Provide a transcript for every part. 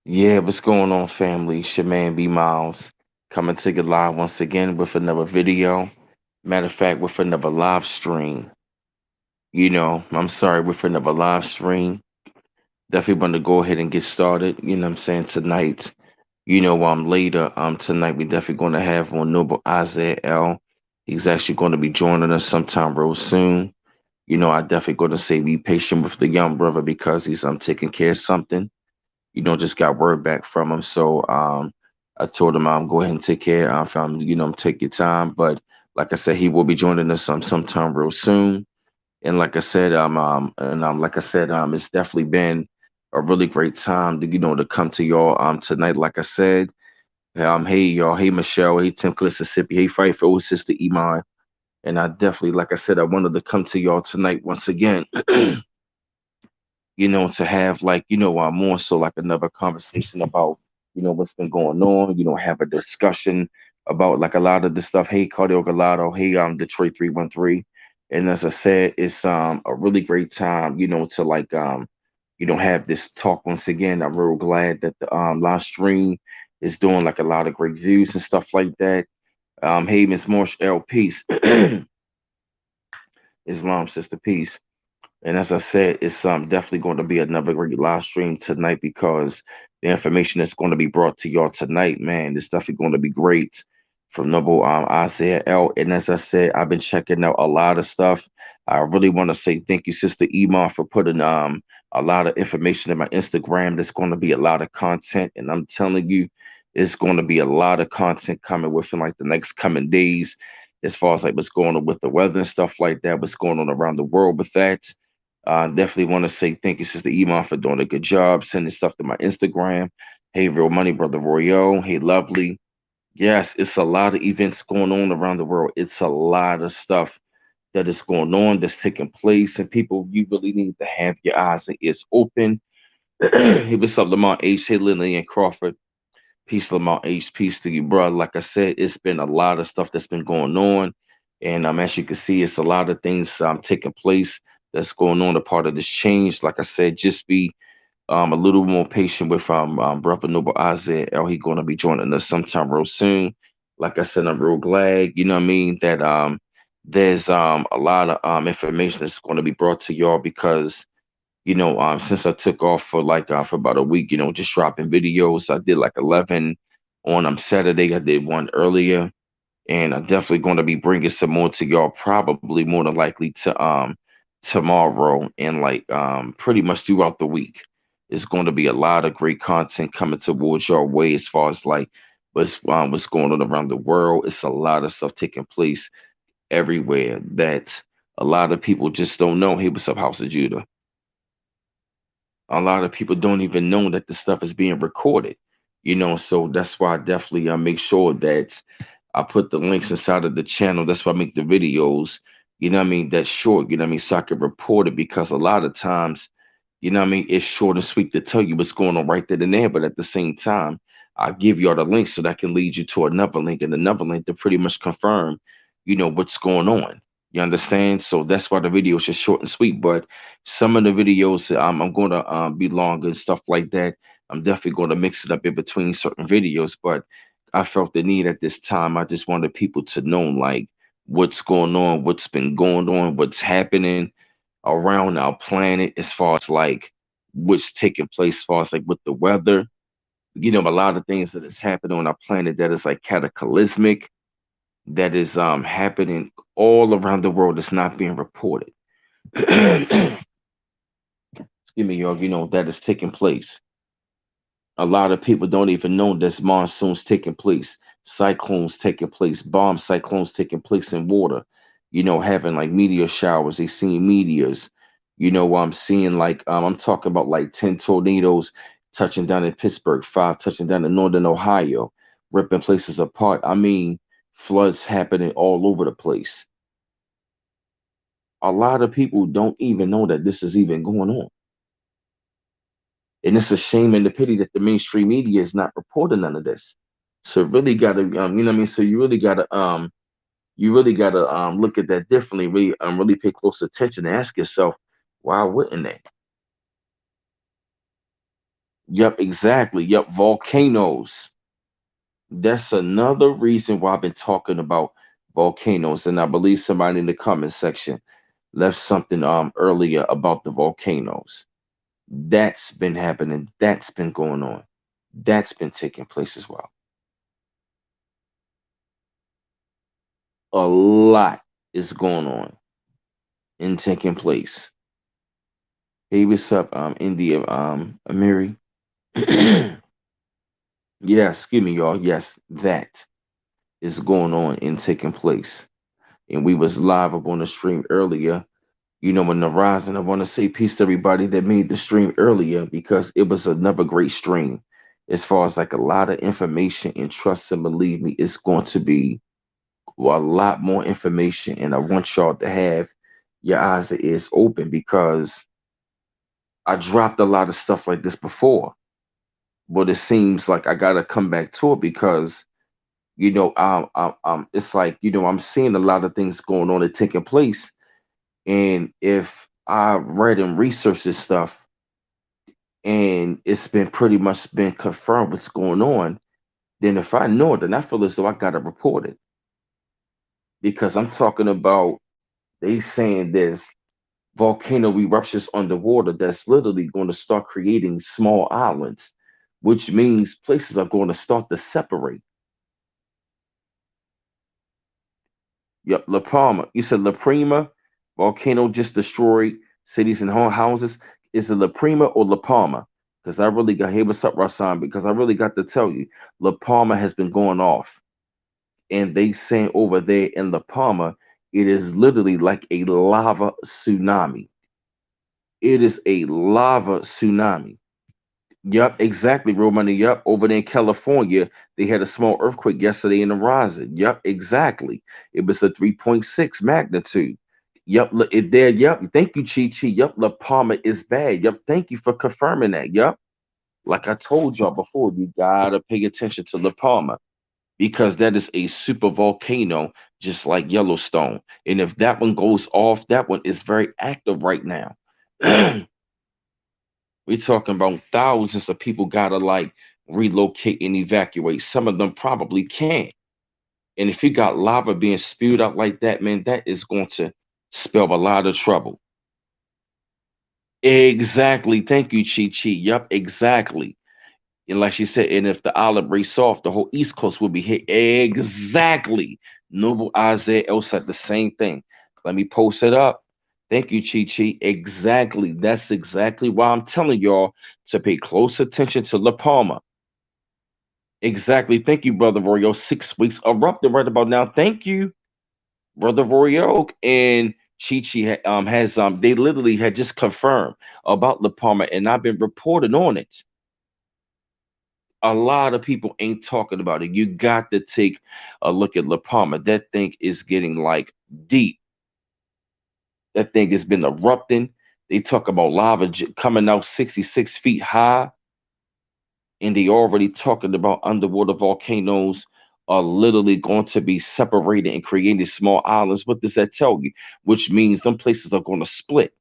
Yeah, what's going on, family? It's your man B Miles coming to you live once again with another video. Matter of fact, with another live stream. I'm sorry, with another live stream. Definitely want to go ahead and get started. You know what I'm saying? Tonight, later, tonight we definitely going to have on Noble Isaiah L. He's actually going to be joining us sometime real soon. I definitely going to say be patient with the young brother because he's taking care of something. Just got word back from him. So I told him go ahead and take care of him, take your time. But like I said, he will be joining us sometime real soon. And like I said, it's definitely been a really great time to come to y'all tonight. Like I said, hey y'all, hey Michelle, hey Tim Mississippi, hey Fight for Sister Iman. And I definitely, like I said, I wanted to come to y'all tonight once again. To have like, more so like another conversation about, what's been going on, have a discussion about like a lot of the stuff. Hey, Cardio Galado, hey, Detroit 313. And as I said, it's a really great time, to like have this talk once again. I'm real glad that the live stream is doing like a lot of great views and stuff like that. Hey, Miss Morsh L Peace, Islam Sister Peace. And as I said, it's definitely going to be another great live stream tonight because the information that's going to be brought to y'all tonight, man, is definitely going to be great from Noble Isaiah L. And as I said, I've been checking out a lot of stuff. I really want to say thank you, Sister Iman, for putting a lot of information in my Instagram. There's going to be a lot of content, and I'm telling you, it's going to be a lot of content coming within like the next coming days, as far as like what's going on with the weather and stuff like that, what's going on around the world with that. Definitely want to say thank you, Sister Iman, for doing a good job sending stuff to my Instagram. Hey, Real Money, Brother Royale. Hey, Lovely. Yes, it's a lot of events going on around the world. It's a lot of stuff that is going on, that's taking place, and people, you really need to have your eyes and ears open. Hey, what's up, Lamont H. Hey, Lillian Crawford. Peace, Lamont H. Peace to you, bro. Like I said, it's been a lot of stuff that's been going on. And as you can see, it's a lot of things taking place that's going on, a part of this change. Like I said, just be a little more patient with Brother Noble Isaiah. He going to be joining us sometime real soon. Like I said, I'm real glad, you know what I mean, that there's a lot of information that's going to be brought to y'all because since I took off for like for about a week, just dropping videos. I did like 11 on Saturday. I did one earlier, and I'm definitely going to be bringing some more to y'all. Probably more than likely to tomorrow and like pretty much throughout the week. It's going to be a lot of great content coming towards your way as far as like what's going on around the world. It's a lot of stuff taking place everywhere that a lot of people just don't know. Hey, what's up, House of Judah? A lot of people don't even know that the stuff is being recorded. So that's why I definitely make sure that I put the links inside of the channel. That's why I make the videos, that's short, so I can report it because a lot of times, it's short and sweet to tell you what's going on right then and there. But at the same time, I give you all the links so that can lead you to another link and another link to pretty much confirm, what's going on. You understand? So that's why the video is just short and sweet. But some of the videos, I'm going to be longer and stuff like that. I'm definitely going to mix it up in between certain videos. But I felt the need at this time. I just wanted people to know, like, what's going on, what's been going on, what's happening around our planet as far as like what's taking place as far as like with the weather. A lot of things that is happening on our planet that is like cataclysmic, that is happening all around the world that's not being reported. Excuse me, y'all, that is taking place. A lot of people don't even know there's monsoons taking place, cyclones taking place, bomb cyclones taking place in water, having like meteor showers. They seeing meteors. I'm seeing like I'm talking about like 10 tornadoes touching down in Pittsburgh, five touching down in northern Ohio, ripping places apart. I mean, floods happening all over the place. A lot of people don't even know that this is even going on. And it's a shame and a pity that the mainstream media is not reporting none of this. So really gotta you know what I mean? So you really gotta look at that differently, really pay close attention and ask yourself, why wouldn't they? Yep, exactly. Yep, volcanoes. That's another reason why I've been talking about volcanoes. And I believe somebody in the comment section left something earlier about the volcanoes. That's been happening. That's been going on. That's been taking place as well. A lot is going on and taking place. Hey, what's up, India, Amiri? Yes, excuse me, y'all. Yes, that is going on and taking place. And we was live up on the stream earlier. You know, in the rising, I want to say peace to everybody that made the stream earlier because it was another great stream. As far as like a lot of information, and trust and believe me, it's going to be a lot more information. And I want y'all to have your eyes and ears open because I dropped a lot of stuff like this before. But it seems like I gotta come back to it because it's like I'm seeing a lot of things going on and taking place. And if I read and researched this stuff, and it's been pretty much been confirmed what's going on, then if I know it, then I feel as though I gotta report it because I'm talking about they saying there's volcano eruptions underwater that's literally going to start creating small islands, which means places are going to start to separate. Yep, La Palma. You said La Prima volcano just destroyed cities and houses. Is it La Prima or La Palma? Because I really got hey, what's up, Rasan? Because I really got to tell you, La Palma has been going off, and they saying over there in La Palma, it is literally like a lava tsunami. It is a lava tsunami. Yep, exactly, Romani. Yep, over there in California, they had a small earthquake yesterday in the rising. Yep, exactly. It was a 3.6 magnitude. Yep, it there. Yep, thank you, Chi Chi. Yep, La Palma is bad. Yep, thank you for confirming that. Yep, like I told y'all before, you gotta pay attention to La Palma because that is a super volcano, just like Yellowstone. And if that one goes off, that one is very active right now. We're talking about thousands of people gotta like relocate and evacuate. Some of them probably can't. And if you got lava being spewed out like that, man, that is going to spell a lot of trouble. Exactly. Thank you, Chi Chi. Yup, exactly. And like she said, and if the olive breaks off, the whole East Coast will be hit. Exactly. Noble Isaiah else said the same thing. Let me post it up. Thank you, Chi Chi. Exactly. That's exactly why I'm telling y'all to pay close attention to La Palma. Exactly. Thank you, Brother Royal. 6 weeks erupted right about now. Thank you, Brother Royal. And Chi Chi has they literally had just confirmed about La Palma, and I've been reporting on it. A lot of people ain't talking about it. You got to take a look at La Palma. That thing is getting like deep. That thing has been erupting. They talk about lava coming out 66 feet high, and they already talking about underwater volcanoes are literally going to be separated and creating small islands. What does that tell you? Which means them places are going to split.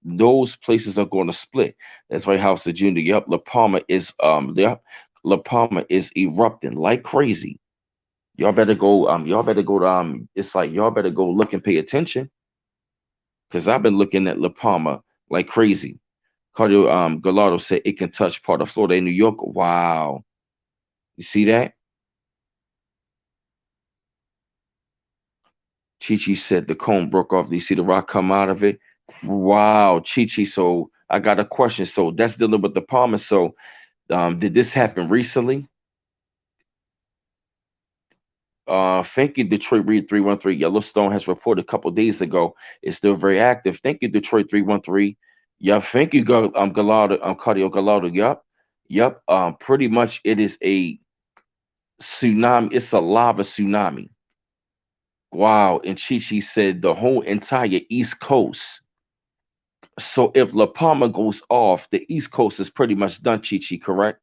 Those places are going to split. That's why House of Junior. Yep, La Palma is erupting like crazy. Y'all better go to it's like y'all better go look and pay attention because I've been looking at La Palma like crazy. Cardio Gallardo said it can touch part of Florida and New York. Wow. You see that? Chi Chi said the cone broke off. Do you see the rock come out of it? Wow, Chi Chi. So I got a question. So that's dealing with the Palma. So did this happen recently? Thank you, Detroit Read 313. Yellowstone has reported a couple days ago. It's still very active. Thank you, Detroit 313. Yup, thank you, Gallardo, Cardio Gallardo. Yup, yup. Pretty much it is a tsunami. It's a lava tsunami. Wow. And Chi Chi said the whole entire East Coast. So if La Palma goes off, the East Coast is pretty much done, Chi Chi, correct?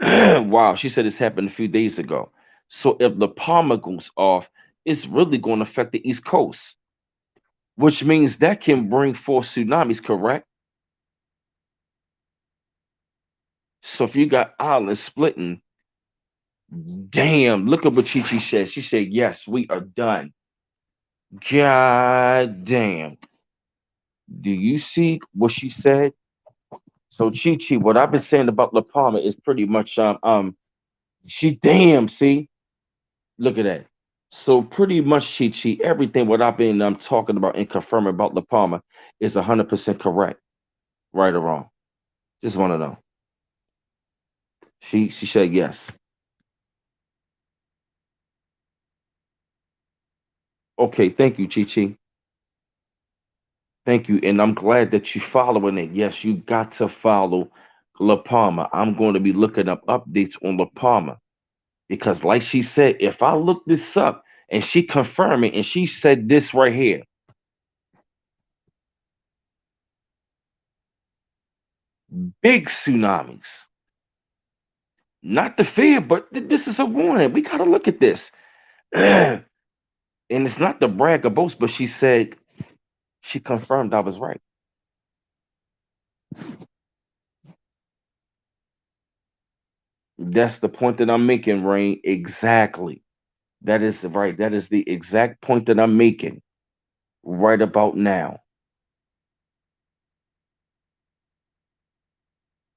Wow. She said this happened a few days ago. So if La Palma goes off, it's really going to affect the East Coast. which means that can bring forth tsunamis, correct? So if you got islands splitting, damn, look at what Chi Chi said. She said, yes, we are done. God damn. Do you see what she said? So Chi Chi, what I've been saying about La Palma is pretty much she damn, see, look at that. So pretty much Chi Chi, everything what I've been talking about and confirming about La Palma is 100% correct, right or wrong. Just want to know. She said yes. Okay, thank you, Chi Chi. Thank you, and I'm glad that you following it. Yes, you got to follow La Palma. I'm going to be looking up updates on La Palma because, like she said, if I look this up and she confirmed it, and she said this right here, big tsunamis, not the fear, but this is a warning. We got to look at this, and it's not the brag or boast, but she said she confirmed I was right. That's the point that I'm making, Rain. Exactly. That is right. That is the exact point that I'm making right about now.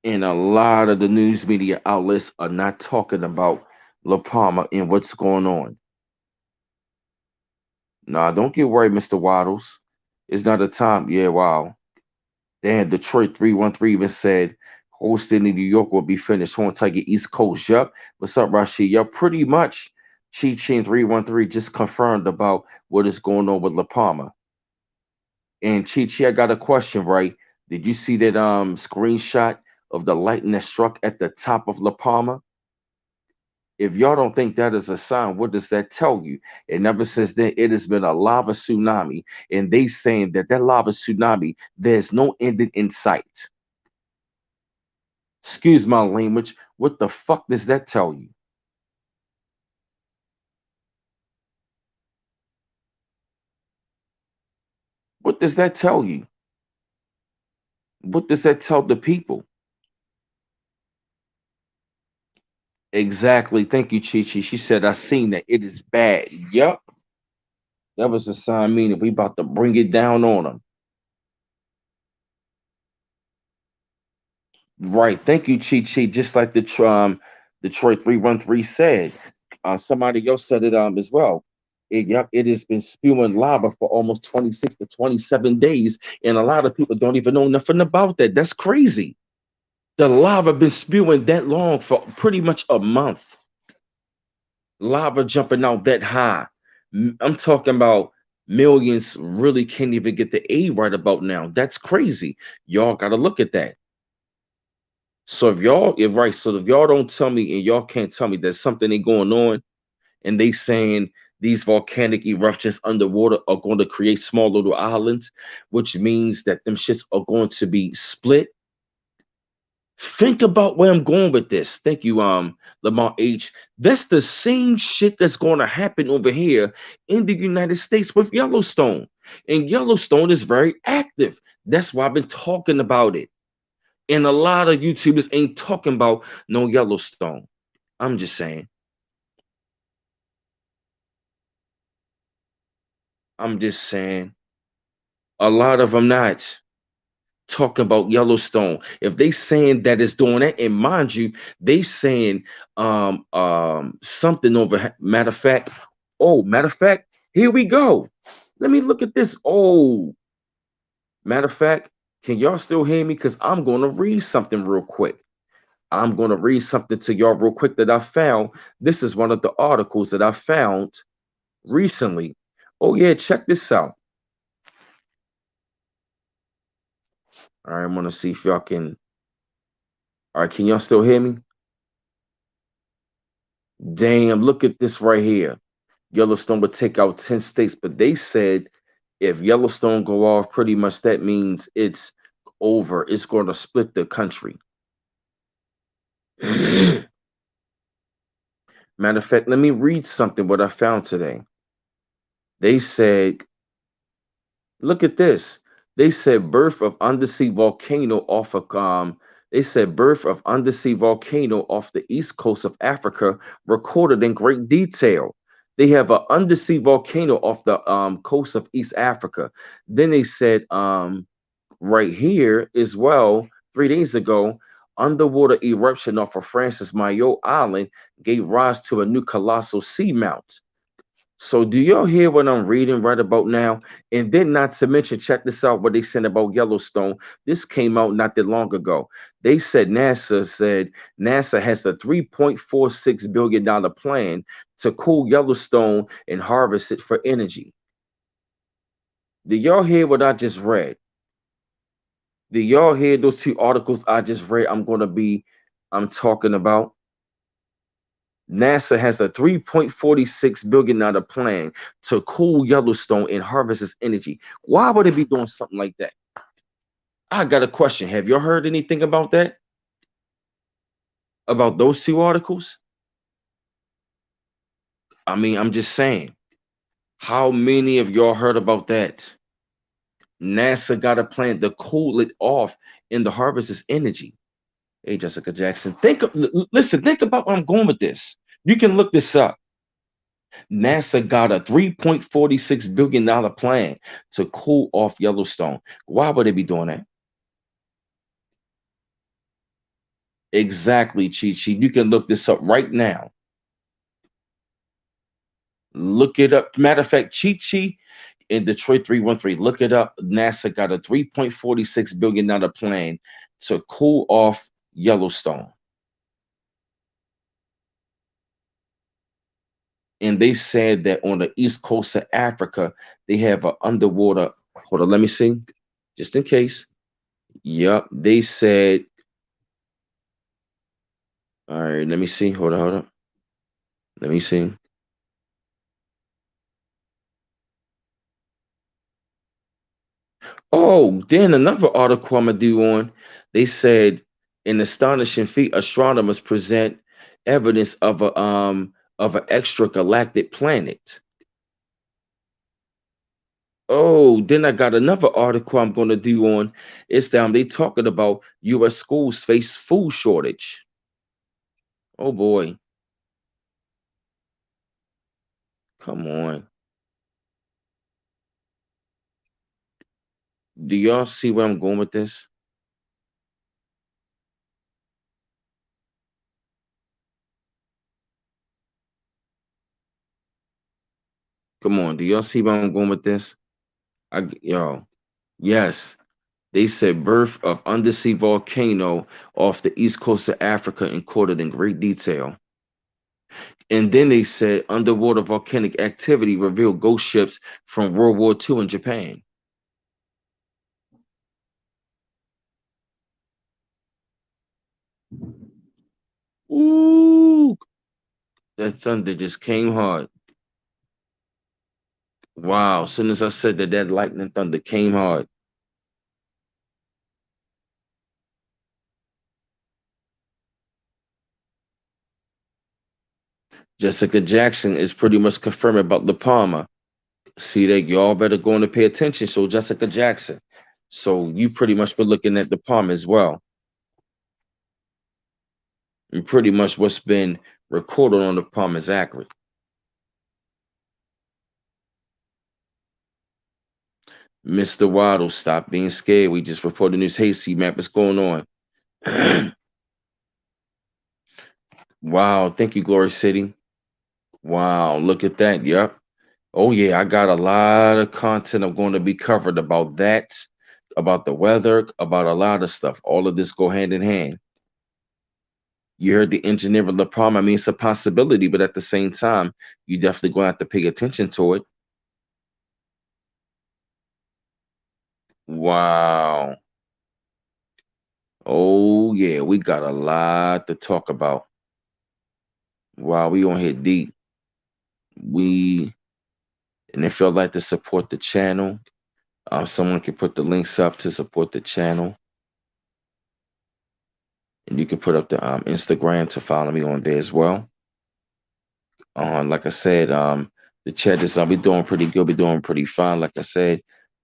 And a lot of the news media outlets are not talking about La Palma and what's going on. Nah, don't get worried, Mr. Waddles. It's not a time. Yeah, wow. Damn, Detroit 313 even said hosting in New York will be finished. Horn Tiger East Coast. Yup. What's up, Rashid? Yup, pretty much. Chi Chin 313 just confirmed about what is going on with La Palma. And Chi Chi, I got a question, right? Did you see that screenshot of the lightning that struck at the top of La Palma? If y'all don't think that is a sign, what does that tell you? And ever since then, it has been a lava tsunami, and they saying that that lava tsunami, there's no ending in sight. Excuse my language. What the fuck does that tell you? What does that tell you? What does that tell the people? Exactly. Thank you, Chi Chi. She said, I seen that. It is bad. Yup. That was a sign meaning we about to bring it down on them. Right. Thank you, Chi Chi. Just like Detroit 313 said. Somebody else said it as well. Yep, it has been spewing lava for almost 26 to 27 days, and a lot of people don't even know nothing about that. That's crazy. The lava been spewing that long for pretty much a month. Lava jumping out that high. I'm talking about millions really can't even get the A right about now. That's crazy. Y'all got to look at that. So if y'all don't tell me and y'all can't tell me there's something ain't going on, and they saying these volcanic eruptions underwater are going to create small little islands, which means that them shits are going to be split. Think about where I'm going with this. Thank you, Lamar H. That's the same shit that's going to happen over here in the United States with Yellowstone. And Yellowstone is very active. That's why I've been talking about it. And a lot of YouTubers ain't talking about no Yellowstone. I'm just saying. I'm just saying. A lot of them not talking about Yellowstone. If they saying that it's doing that, and mind you, they saying something over. Matter of fact, here we go. Let me look at this. Oh, matter of fact, can y'all still hear me? Because I'm gonna read something real quick. I'm gonna read something to y'all real quick that I found. This is one of the articles that I found recently. Oh yeah, check this out. All right, I'm gonna see if y'all can. All right, can y'all still hear me? Damn, look at this right here. Yellowstone would take out 10 states, but they said if Yellowstone go off, pretty much that means it's over. It's going to split the country. Matter of fact, let me read something what I found today. They said, Look at this. They said birth of undersea volcano off of they said birth of undersea volcano off the east coast of Africa recorded in great detail. They have an undersea volcano off the coast of East Africa. Then they said right here as well, 3 days ago, underwater eruption off of Francis Mayo Island gave rise to a new colossal seamount. So do y'all hear what I'm reading right about now? And then not to mention, check this out, what they said about Yellowstone. This came out not that long ago. They said NASA has a $3.46 billion plan to cool Yellowstone and harvest it for energy. Did y'all hear what I just read? Did y'all hear those two articles I just read? I'm talking about. NASA has a $3.46 billion plan to cool Yellowstone and harvest its energy. Why would it be doing something like that? I got a question. Have y'all heard anything about that? About those two articles? I mean, I'm just saying. How many of y'all heard about that? NASA got a plan to cool it off and to harvest its energy. Hey, Jessica Jackson, listen, think about where I'm going with this. You can look this up. NASA got a $3.46 billion plan to cool off Yellowstone. Why would they be doing that? Exactly, Chi Chi. You can look this up right now. Look it up. Matter of fact, Chi Chi in Detroit 313. Look it up. NASA got a $3.46 billion plan to cool off Yellowstone. And they said that on the east coast of Africa, they have an underwater. Hold on, let me see. Just in case. Yep, they said. All right, let me see. Hold on. Let me see. Oh, then another article I'm gonna do on. They said in astonishing feat, astronomers present evidence of an extragalactic planet. Oh, then I got another article I'm gonna do on. It's down. They talking about U.S. schools face food shortage. Oh boy, come on. Do y'all see where I'm going with this? Come on, do y'all see where I'm going with this? Yo, yes. They said birth of undersea volcano off the east coast of Africa encoded in great detail. And then they said underwater volcanic activity revealed ghost ships from World War II in Japan. Ooh, that thunder just came hard. Wow, as soon as I said that, that lightning thunder came hard. Jessica Jackson is pretty much confirming about La Palma. See that y'all better go on to pay attention. So Jessica Jackson. So you pretty much been looking at the palm as well. And pretty much what's been recorded on the palm is accurate. Mr. Waddle, stop being scared. We just reported news. Hey, C-Map, what's going on? Wow, thank you, Glory City. Wow, look at that. Yep. Oh yeah, I got a lot of content I'm going to be covered about that, about the weather, about a lot of stuff. All of this go hand in hand. You heard the engineer of the problem. I mean, it's a possibility, but at the same time, you definitely going to have to pay attention to it. Wow. Oh yeah, we got a lot to talk about. Wow, we on here deep. We and if y'all like to support the channel, someone can put the links up to support the channel, and you can put up the Instagram to follow me on there as well. Like I said, the chat is be doing pretty good. We're doing pretty fine. Like I said,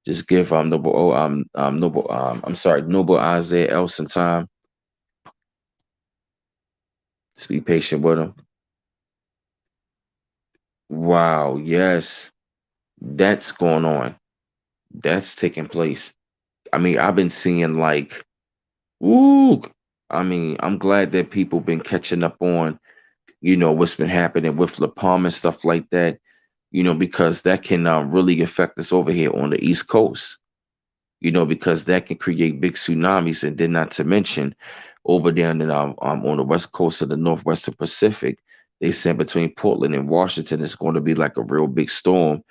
Just give Noble Isaiah L some time. Just be patient with him. Wow, yes, that's going on. That's taking place. I mean, I've been seeing like, ooh. I mean, I'm glad that people been catching up on, what's been happening with La Palma and stuff like that. Because that can really affect us over here on the East Coast. Because that can create big tsunamis, and then not to mention over there on the west coast of the Northwestern Pacific, they said between Portland and Washington, it's going to be like a real big storm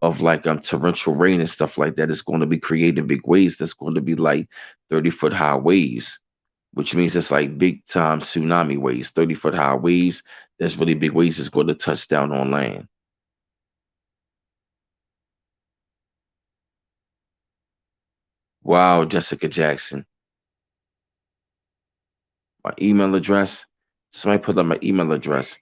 of like torrential rain and stuff like that. It's going to be creating big waves. That's going to be like 30-foot high waves, which means it's like big time tsunami waves, 30-foot high waves. That's really big waves. That's going to touch down on land. Wow, Jessica Jackson. My email address. Somebody put up my email address.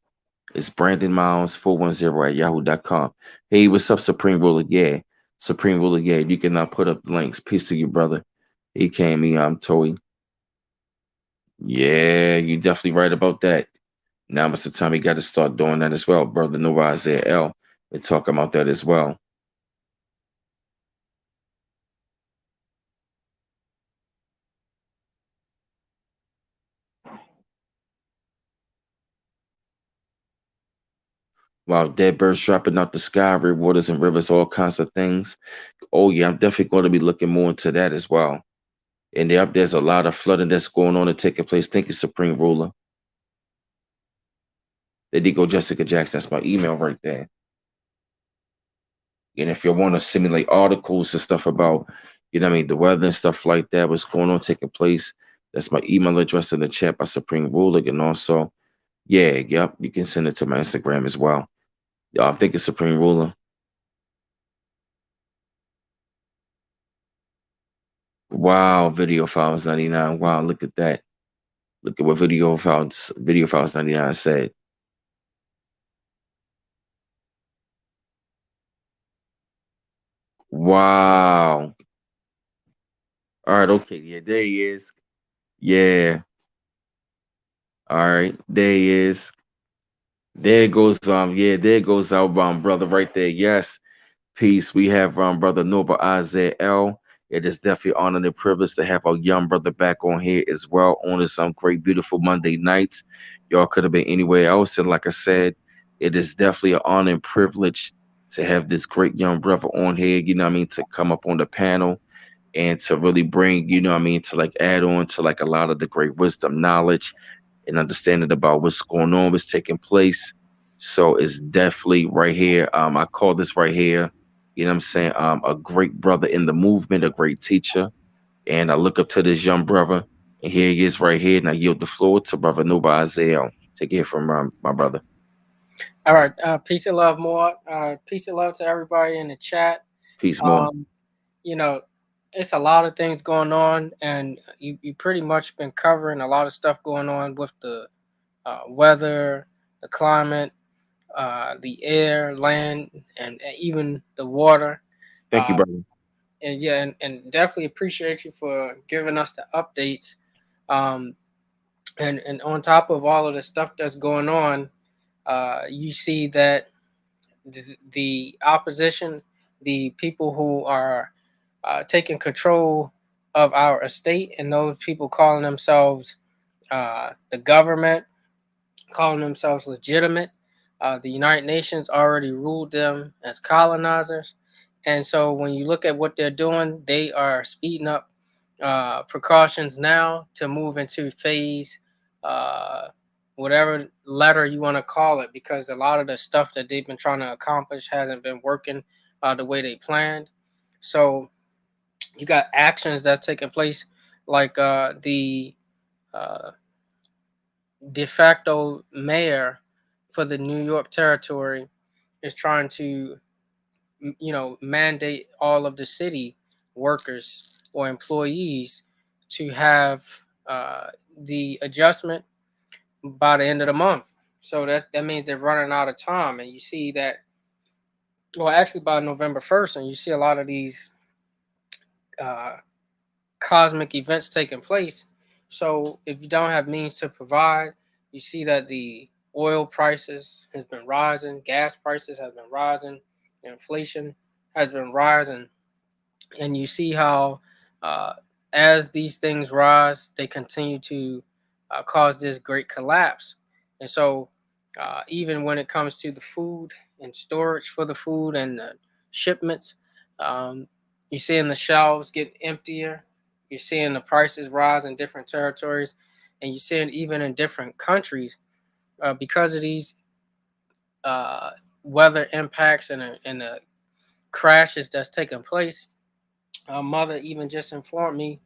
It's Brandon Miles 410 at yahoo.com. Hey, what's up, Supreme Ruler? Yeah. Supreme Ruler, yeah. You can put up links. Peace to you, brother. He came me, I'm Toey. Yeah, you definitely right about that. Now it's the time we got to start doing that as well, brother. No Isaiah L. We're talking about that as well. Wow, dead birds dropping out the sky, waters and rivers, all kinds of things. Oh yeah, I'm definitely going to be looking more into that as well. And there's a lot of flooding that's going on and taking place. Thank you, Supreme Ruler. There you go, Jessica Jackson. That's my email right there. And if you want to simulate articles and stuff about, what I mean, the weather and stuff like that, what's going on taking place, that's my email address in the chat by Supreme Ruler. And also, yeah, yep, you can send it to my Instagram as well. Y'all think it's Supreme Ruler. Wow, video files 99. Wow, look at that. Look at what video files 99 said. Wow. All right, okay, yeah, there he is. Yeah. All right, there he is. There goes yeah, there goes our brother right there. Yes. Peace. We have brother Noble Isaiah L. It is definitely an honor and a privilege to have our young brother back on here as well on this great, beautiful Monday nights. Y'all could have been anywhere else. And like I said, it is definitely an honor and privilege to have this great young brother on here, what I mean, to come up on the panel and to really bring, what I mean, to like add on to like a lot of the great wisdom, knowledge, and understanding about what's going on, what's taking place. So it's definitely right here. I call this right here, what I'm saying, a great brother in the movement, a great teacher. And I look up to this young brother, and here he is right here. And I yield the floor to brother Nuba Isaiah. Take it from my brother. All right. Peace and love, more. Peace and love to everybody in the chat. Peace more. Um, you know, it's a lot of things going on, and you pretty much been covering a lot of stuff going on with the weather, the climate, the air, land, and even the water. Thank you, Uh, brother. and yeah, and definitely appreciate you for giving us the updates. Um, and on top of all of the stuff that's going on, you see that the opposition, the people who are taking control of our estate, and those people calling themselves the government, calling themselves legitimate. The United Nations already ruled them as colonizers. And so when you look at what they're doing, they are speeding up precautions now to move into phase, uh, whatever letter you want to call it, because a lot of the stuff that they've been trying to accomplish hasn't been working the way they planned. So you got actions that's taking place, like the uh, de facto mayor for the New York territory is trying to, mandate all of the city workers or employees to have uh, the adjustment by the end of the month. So that means they're running out of time, and you see that. Well, actually, by November 1st, and you see a lot of these. uh, cosmic events taking place. So if you don't have means to provide, you see that the oil prices has been rising, gas prices have been rising, inflation has been rising, and you see how uh, as these things rise, they continue to cause this great collapse. And so, even when it comes to the food and storage for the food and the shipments, um, you're seeing the shelves get emptier. You're seeing the prices rise in different territories, and you're seeing even in different countries because of these uh, weather impacts and the crashes that's taking place. Mother even just informed me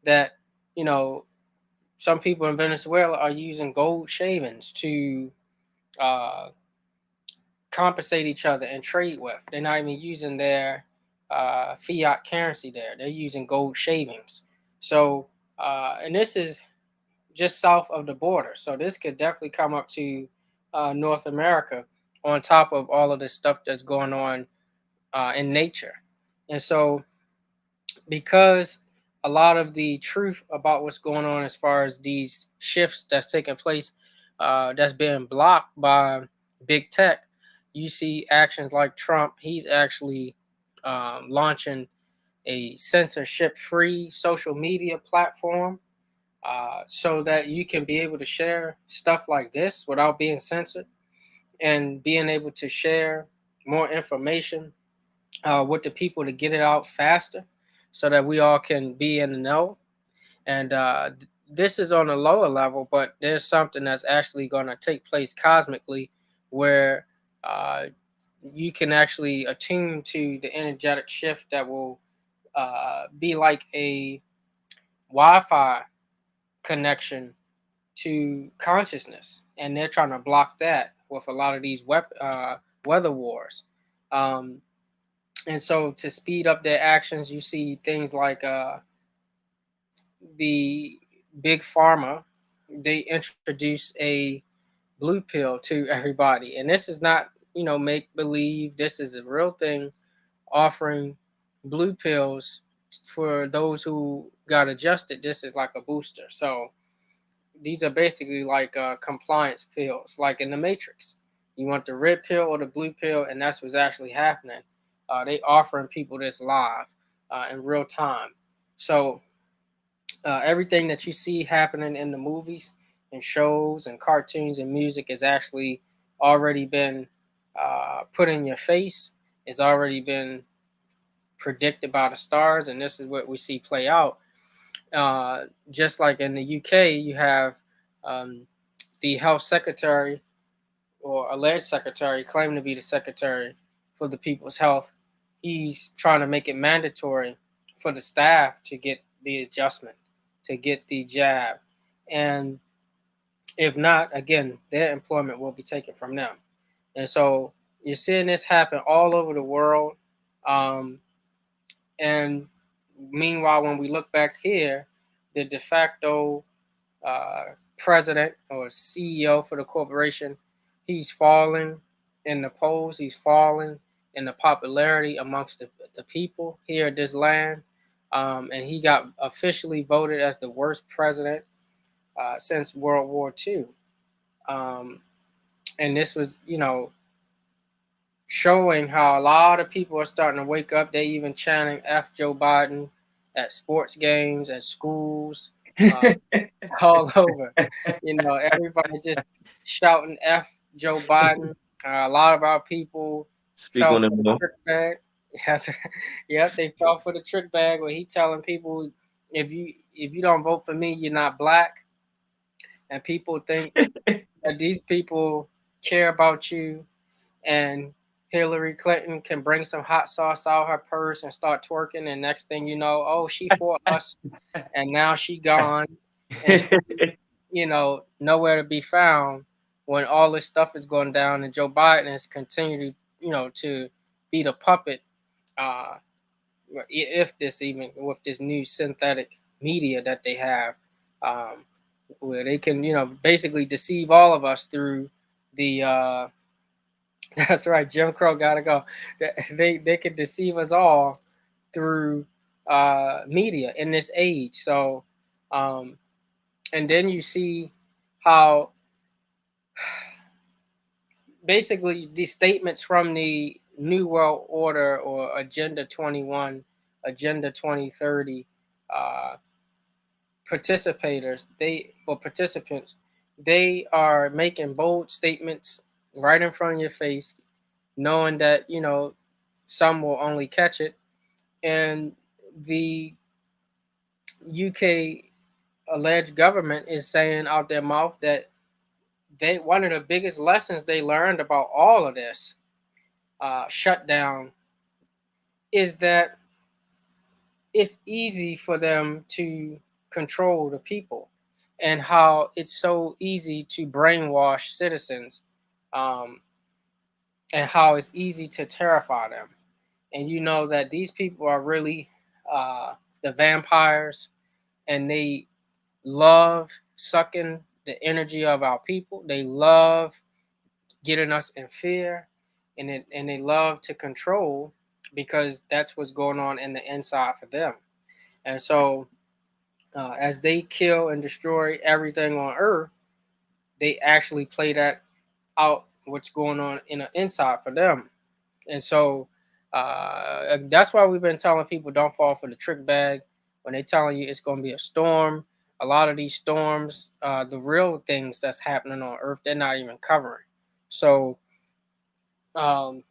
that you know some people in Venezuela are using gold shavings to uh, compensate each other and trade with. They're not even using their fiat currency there. They're using gold shavings. So, and this is just south of the border. So this could definitely come up to North America on top of all of this stuff that's going on in nature. And so because a lot of the truth about what's going on as far as these shifts that's taking place that's being blocked by big tech, you see actions like Trump. He's actually launching a censorship free social media platform so that you can be able to share stuff like this without being censored and being able to share more information with the people to get it out faster so that we all can be in the know. And this is on a lower level, but there's something that's actually going to take place cosmically where uh, you can actually attune to the energetic shift that will be like a Wi Fi connection to consciousness. And they're trying to block that with a lot of these weather wars. Um, and so to speed up their actions, you see things like the big pharma. They introduce a blue pill to everybody, and this is not make believe. This is a real thing, offering blue pills for those who got adjusted. This is like a booster. So these are basically like compliance pills, like in the Matrix. You want the red pill or the blue pill, and that's what's actually happening. They offering people this live in real time. So everything that you see happening in the movies and shows and cartoons and music has actually already been put in your face. It's already been predicted by the stars, and this is what we see play out. Just like in the UK, you have um, the health secretary or alleged secretary claiming to be the secretary for the people's health. He's trying to make it mandatory for the staff to get the adjustment, to get the jab. And if not, again, their employment will be taken from them. And so you're seeing this happen all over the world. Um, and meanwhile, when we look back here, the de facto uh, president or CEO for the corporation, he's falling in the polls. He's falling in the popularity amongst the people here at this land. And he got officially voted as the worst president since World War II. Um, and this was, showing how a lot of people are starting to wake up. They even chanting F Joe Biden at sports games, at schools, uh, all over. Everybody just shouting F Joe Biden. A lot of our people Speak fell on it for the more. trick bag. Yes, yep, they fell for the trick bag where he telling people if you don't vote for me, you're not black, and people think that these people care about you, and Hillary Clinton can bring some hot sauce out her purse and start twerking, and next thing you know, oh, she for us, and now she gone, and nowhere to be found when all this stuff is going down, and Joe Biden is continuing to, to be the puppet. Uh, if this even with this new synthetic media that they have, um, where they can, basically deceive all of us through the. That's right, Jim Crow gotta go. They could deceive us all through media in this age. So, um, and then you see how basically these statements from the New World Order or Agenda 21, Agenda 2030 uh, participants, they are making bold statements right in front of your face, knowing that some will only catch it. And the UK alleged government is saying out their mouth that they one of the biggest lessons they learned about all of this shutdown is that it's easy for them to control the people, and how it's so easy to brainwash citizens, um, and how it's easy to terrify them. And you know that these people are really the vampires, and they love sucking the energy of our people. They love getting us in fear, and they love to control, because that's what's going on in the inside for them. And so, as they kill and destroy everything on Earth, they actually play that out, what's going on in the inside for them. And so, that's why we've been telling people don't fall for the trick bag when they're telling you it's going to be a storm. A lot of these storms, the real things that's happening on Earth, they're not even covering. So, um,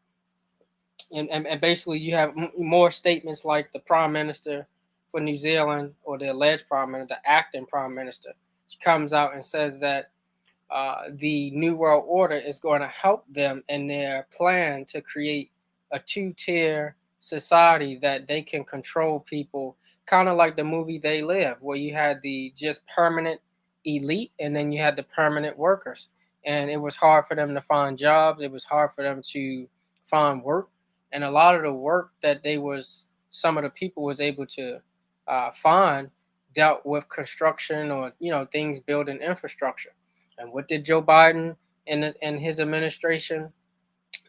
and basically, you have more statements like the Prime Minister for New Zealand, or the alleged Prime Minister, the acting Prime Minister, she comes out and says that the New World Order is going to help them in their plan to create a two-tier society that they can control people, kind of like the movie They Live, where you had the just permanent elite, and then you had the permanent workers. And it was hard for them to find jobs. It was hard for them to find work. And a lot of the work that some of the people was able to find dealt with construction, or things building infrastructure. And what did Joe Biden and his administration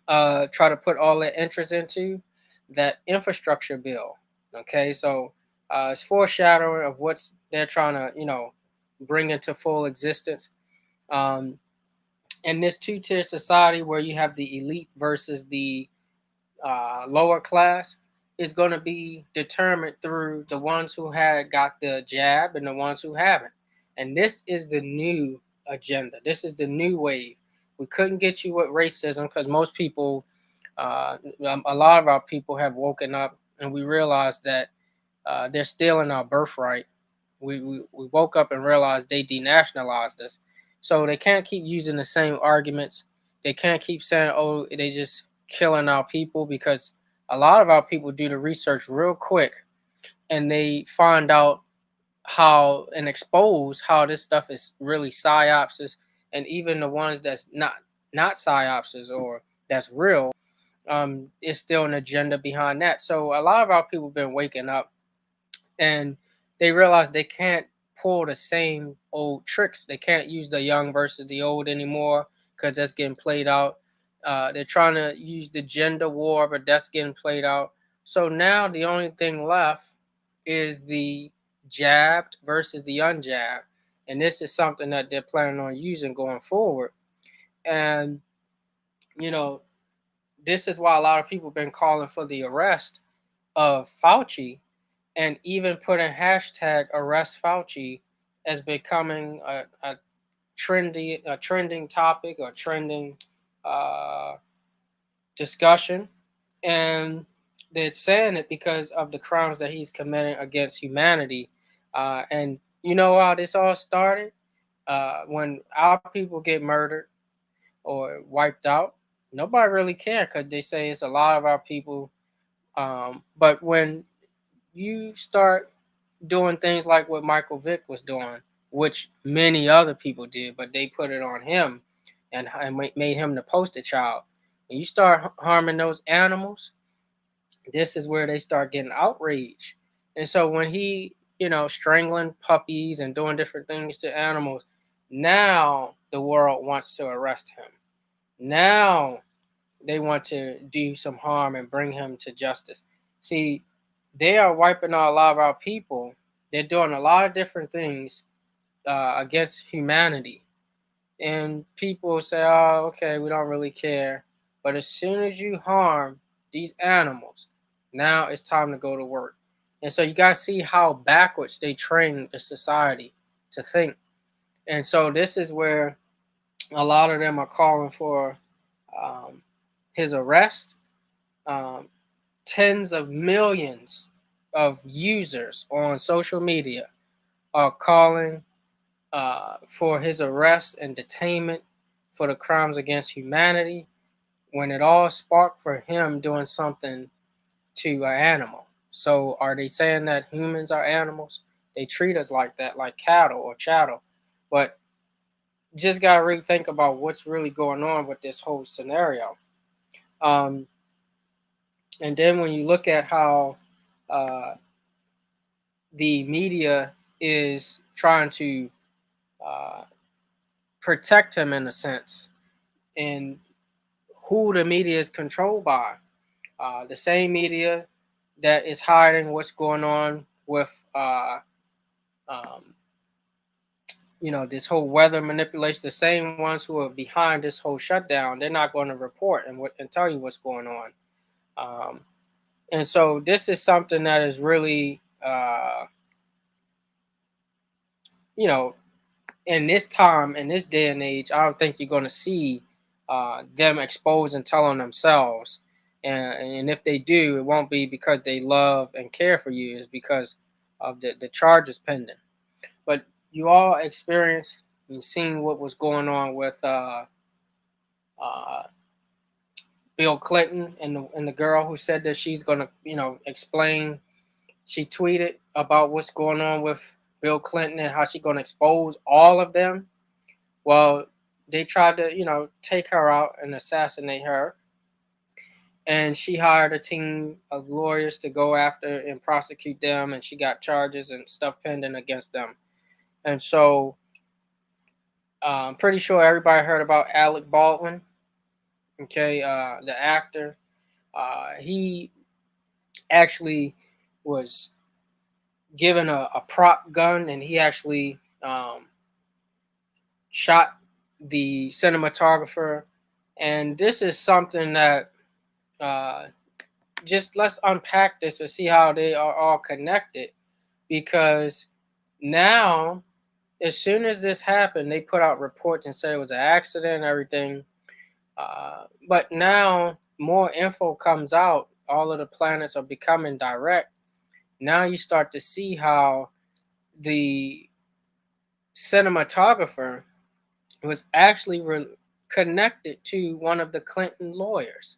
try to put all their interest into? That infrastructure bill. Okay, so it's foreshadowing of what they're trying to, bring into full existence. Um, and this two-tier society where you have the elite versus the lower class is going to be determined through the ones who had got the jab and the ones who haven't. And this is the new agenda. This is the new wave. We couldn't get you with racism because most people, uh, a lot of our people have woken up, and we realized that they're stealing our birthright. We woke up and realized they denationalized us. So they can't keep using the same arguments. They can't keep saying, oh, they just killing our people, because a lot of our people do the research real quick, and they find out how and expose how this stuff is really psyopsis. And even the ones that's not psyopsis, or that's real, is still an agenda behind that. So a lot of our people have been waking up, and they realize they can't pull the same old tricks. They can't use the young versus the old anymore, because that's getting played out. They're trying to use the gender war, but that's getting played out. So now the only thing left is the jabbed versus the unjabbed. And this is something that they're planning on using going forward. And, you know, this is why a lot of people have been calling for the arrest of Fauci, and even putting hashtag arrest Fauci as becoming a trending topic, or trending uh, discussion. And they're saying it because of the crimes that he's committing against humanity. And you know how this all started? When our people get murdered or wiped out, nobody really cared, because they say it's a lot of our people. But when you start doing things like what Michael Vick was doing, which many other people did, but they put it on him, and made him the poster child. When you start harming those animals, this is where they start getting outraged. And so when he, strangling puppies and doing different things to animals, now the world wants to arrest him. Now they want to do some harm and bring him to justice. See, they are wiping out a lot of our people. They're doing a lot of different things against humanity. And people say, oh, okay, we don't really care. But as soon as you harm these animals, now it's time to go to work. And so you got to see how backwards they train the society to think. And so this is where a lot of them are calling for um, his arrest. Um, Tens of millions of users on social media are calling for his arrest and detainment for the crimes against humanity, when it all sparked for him doing something to an animal. So are they saying that humans are animals? They treat us like that, like cattle or chattel. But just gotta rethink about what's really going on with this whole scenario. Um, and then when you look at how uh, the media is trying to uh, protect him in a sense, and who the media is controlled by. The same media that is hiding what's going on with, um, this whole weather manipulation. The same ones who are behind this whole shutdown, they're not going to report and tell you what's going on. Um, and so this is something that is really, you know, in this time, in this day and age, I don't think you're going to see them expose and tell on themselves. And if they do, it won't be because they love and care for you. It's because of the charges pending. But you all experienced and seen what was going on with uh, Bill Clinton and the girl who said that she's going to, explain. She tweeted about what's going on with Bill Clinton and how she's going to expose all of them. Well, they tried to, take her out and assassinate her. And she hired a team of lawyers to go after and prosecute them. And she got charges and stuff pending against them. And so I'm pretty sure everybody heard about Alec Baldwin, okay, the actor. He actually was given a prop gun and he actually shot the cinematographer. And this is something that uh, just let's unpack this and see how they are all connected. Because now, as soon as this happened, they put out reports and said it was an accident and everything. But now more info comes out. All of the planets are becoming direct. Now you start to see how the cinematographer was actually connected to one of the Clinton lawyers.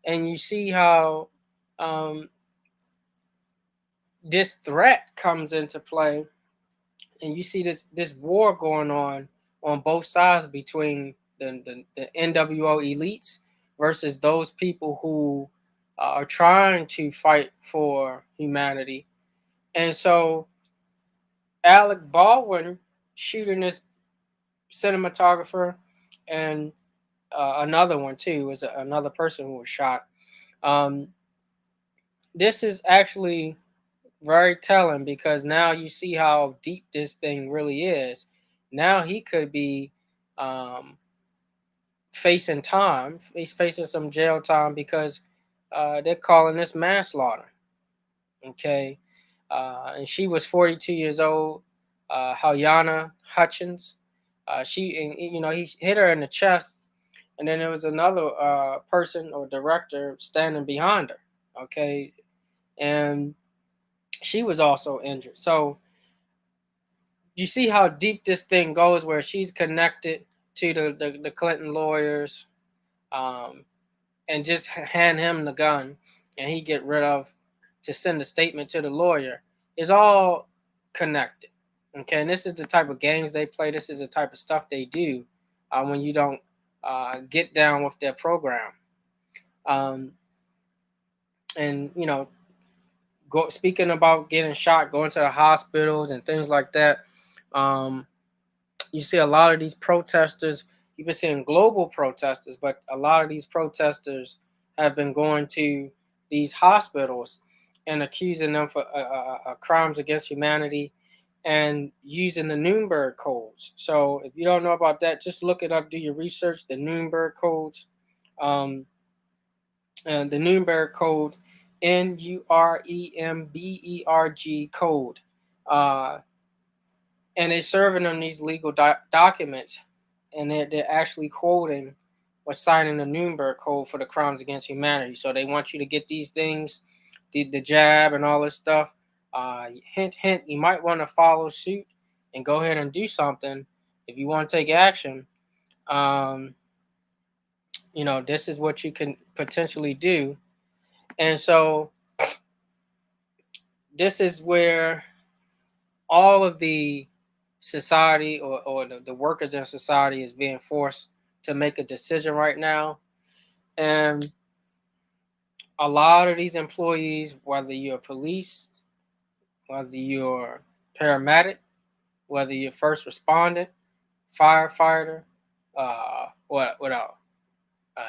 And you see how um, this threat comes into play, and you see this war going on both sides between the NWO elites versus those people who are trying to fight for humanity. And so Alec Baldwin shooting this cinematographer, and another one too was another person who was shot. Um, this is actually very telling because now you see how deep this thing really is. Now he could be um, facing time. He's facing some jail time because they're calling this manslaughter. Okay, and she was 42 years old. Halyana Hutchins. He hit her in the chest, and then there was another person or director standing behind her. Okay, and she was also injured. So you see how deep this thing goes, where she's connected to the Clinton lawyers, um, and just hand him the gun, and he get rid of to send a statement to the lawyer. It's all connected. Okay, and this is the type of games they play. This is the type of stuff they do when you don't get down with their program. Um, and speaking about getting shot, going to the hospitals and things like that. Um, you see a lot of these protesters. You've been seeing global protesters, but a lot of these protesters have been going to these hospitals, and accusing them for crimes against humanity and using the Nuremberg codes. So if you don't know about that, just look it up, do your research. The Nuremberg codes, um, the Nuremberg code, Nuremberg code, uh, and they're serving them these legal documents, and they're actually quoting or signing the Nuremberg Code for the crimes against humanity. So they want you to get these things, the jab and all this stuff. Hint, hint, you might want to follow suit and go ahead and do something if you want to take action. Um, this is what you can potentially do. And so this is where all of the society or the workers in society is being forced to make a decision right now. And a lot of these employees, whether you're police, whether you're paramedic, whether you're first respondent, firefighter, what a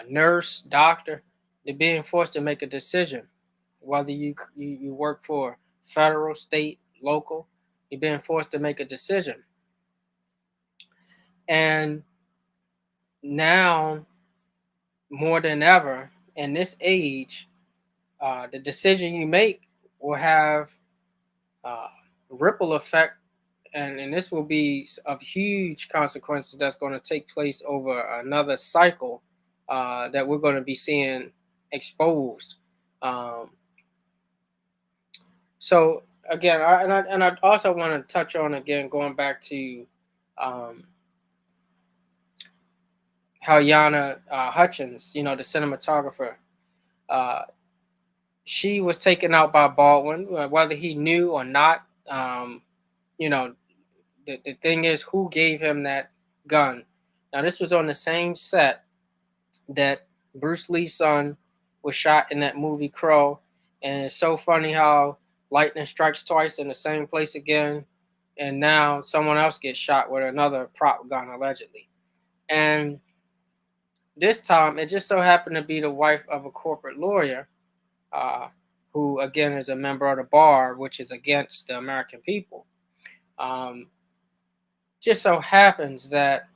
nurse, doctor, they're being forced to make a decision. Whether you work for federal, state, local, you're being forced to make a decision. And now, more than ever, in this age, the decision you make will have uh, ripple effect, and this will be of huge consequences that's going to take place over another cycle that we're going to be seeing exposed. Um, so again, I also want to touch on again going back to um, how Yana Hutchins, the cinematographer, uh, she was taken out by Baldwin, whether he knew or not. You know, the thing is, who gave him that gun? Now, this was on the same set that Bruce Lee's son was shot in that movie Crow, and it's so funny how lightning strikes twice in the same place again, and now someone else gets shot with another prop gun allegedly, and this time it just so happened to be the wife of a corporate lawyer, uh, who again is a member of the bar, which is against the American people. Um, just so happens that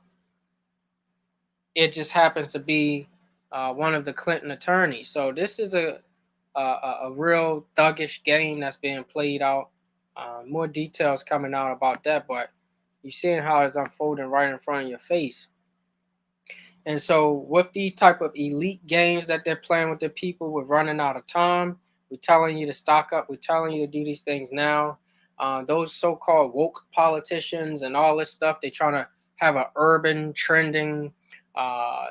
it just happens to be one of the Clinton attorneys. So this is a real thuggish game that's being played out. More details coming out about that, but you're seeing how it's unfolding right in front of your face. And so with these type of elite games that they're playing with the people, we're running out of time. We're telling you to stock up. We're telling you to do these things now. Those so-called woke politicians and all this stuff, they're trying to have an urban trending uh,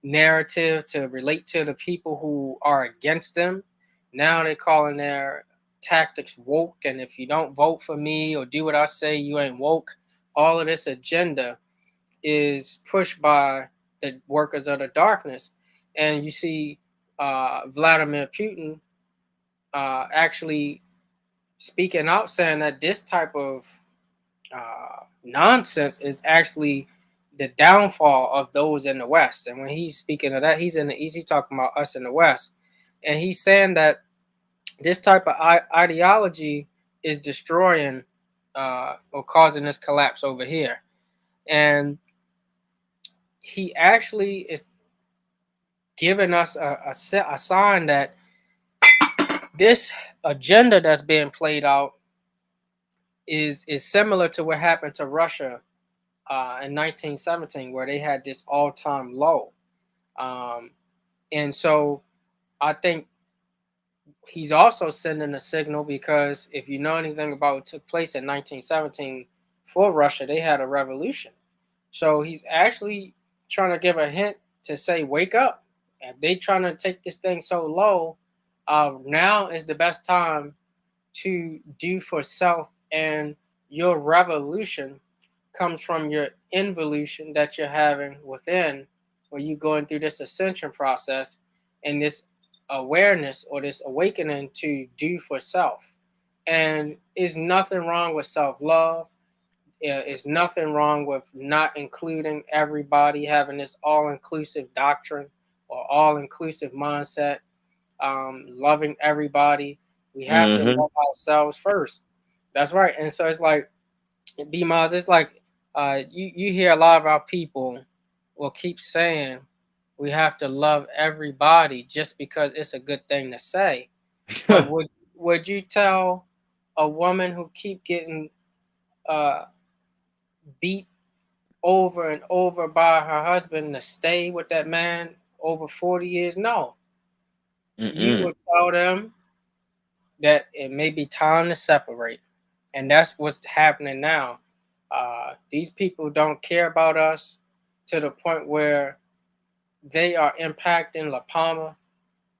narrative to relate to the people who are against them. Now they're calling their tactics woke. And if you don't vote for me or do what I say, you ain't woke. All of this agenda is pushed by the workers of the darkness. And you see Vladimir Putin actually speaking out, saying that this type of nonsense is actually the downfall of those in the West. And when he's speaking of that, he's in the East, he's talking about us in the West. And he's saying that this type of ideology is destroying or causing this collapse over here. And he actually is giving us a sign that this agenda that's being played out is similar to what happened to Russia in 1917, where they had this all-time low. Um, and so I think he's also sending a signal, because if you know anything about what took place in 1917 for Russia, they had a revolution. So he's actually trying to give a hint to say, wake up. If they trying to take this thing so low, now is the best time to do for self, and your revolution comes from your involution that you're having within, where you're going through this ascension process and this awareness or this awakening to do for self. And is nothing wrong with self-love. Is nothing wrong with not including everybody, having this all-inclusive doctrine or all-inclusive mindset, loving everybody. We have to Mm-hmm. love ourselves first. That's right. And so it's like, B Miles, it's like you hear a lot of our people will keep saying we have to love everybody just because it's a good thing to say. But would you tell a woman who keep getting uh, beat over and over by her husband to stay with that man over 40 years? No. You Mm-mm. would tell them that it may be time to separate. And that's what's happening now. These people don't care about us to the point where they are impacting La Palma,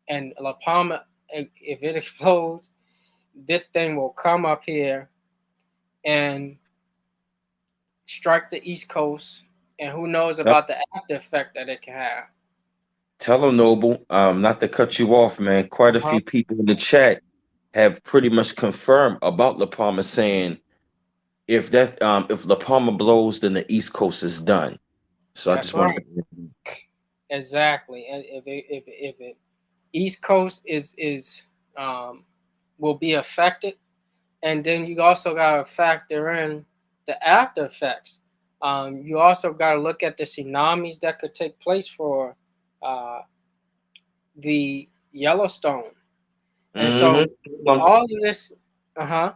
and La Palma, if it explodes, this thing will come up here and strike the East Coast, and who knows Yep. about the after effect that it can have. Tell him, Noble, not to cut you off, man. Quite a Uh-huh. few people in the chat have pretty much confirmed about La Palma, saying if La Palma blows, then the East Coast is done. So I That's just wanted right, to. exactly. And if it East Coast is um, will be affected, and then you also got to factor in the after effects. You also got to look at the tsunamis that could take place for uh, the Yellowstone, and so Mm-hmm. all of this, uh huh,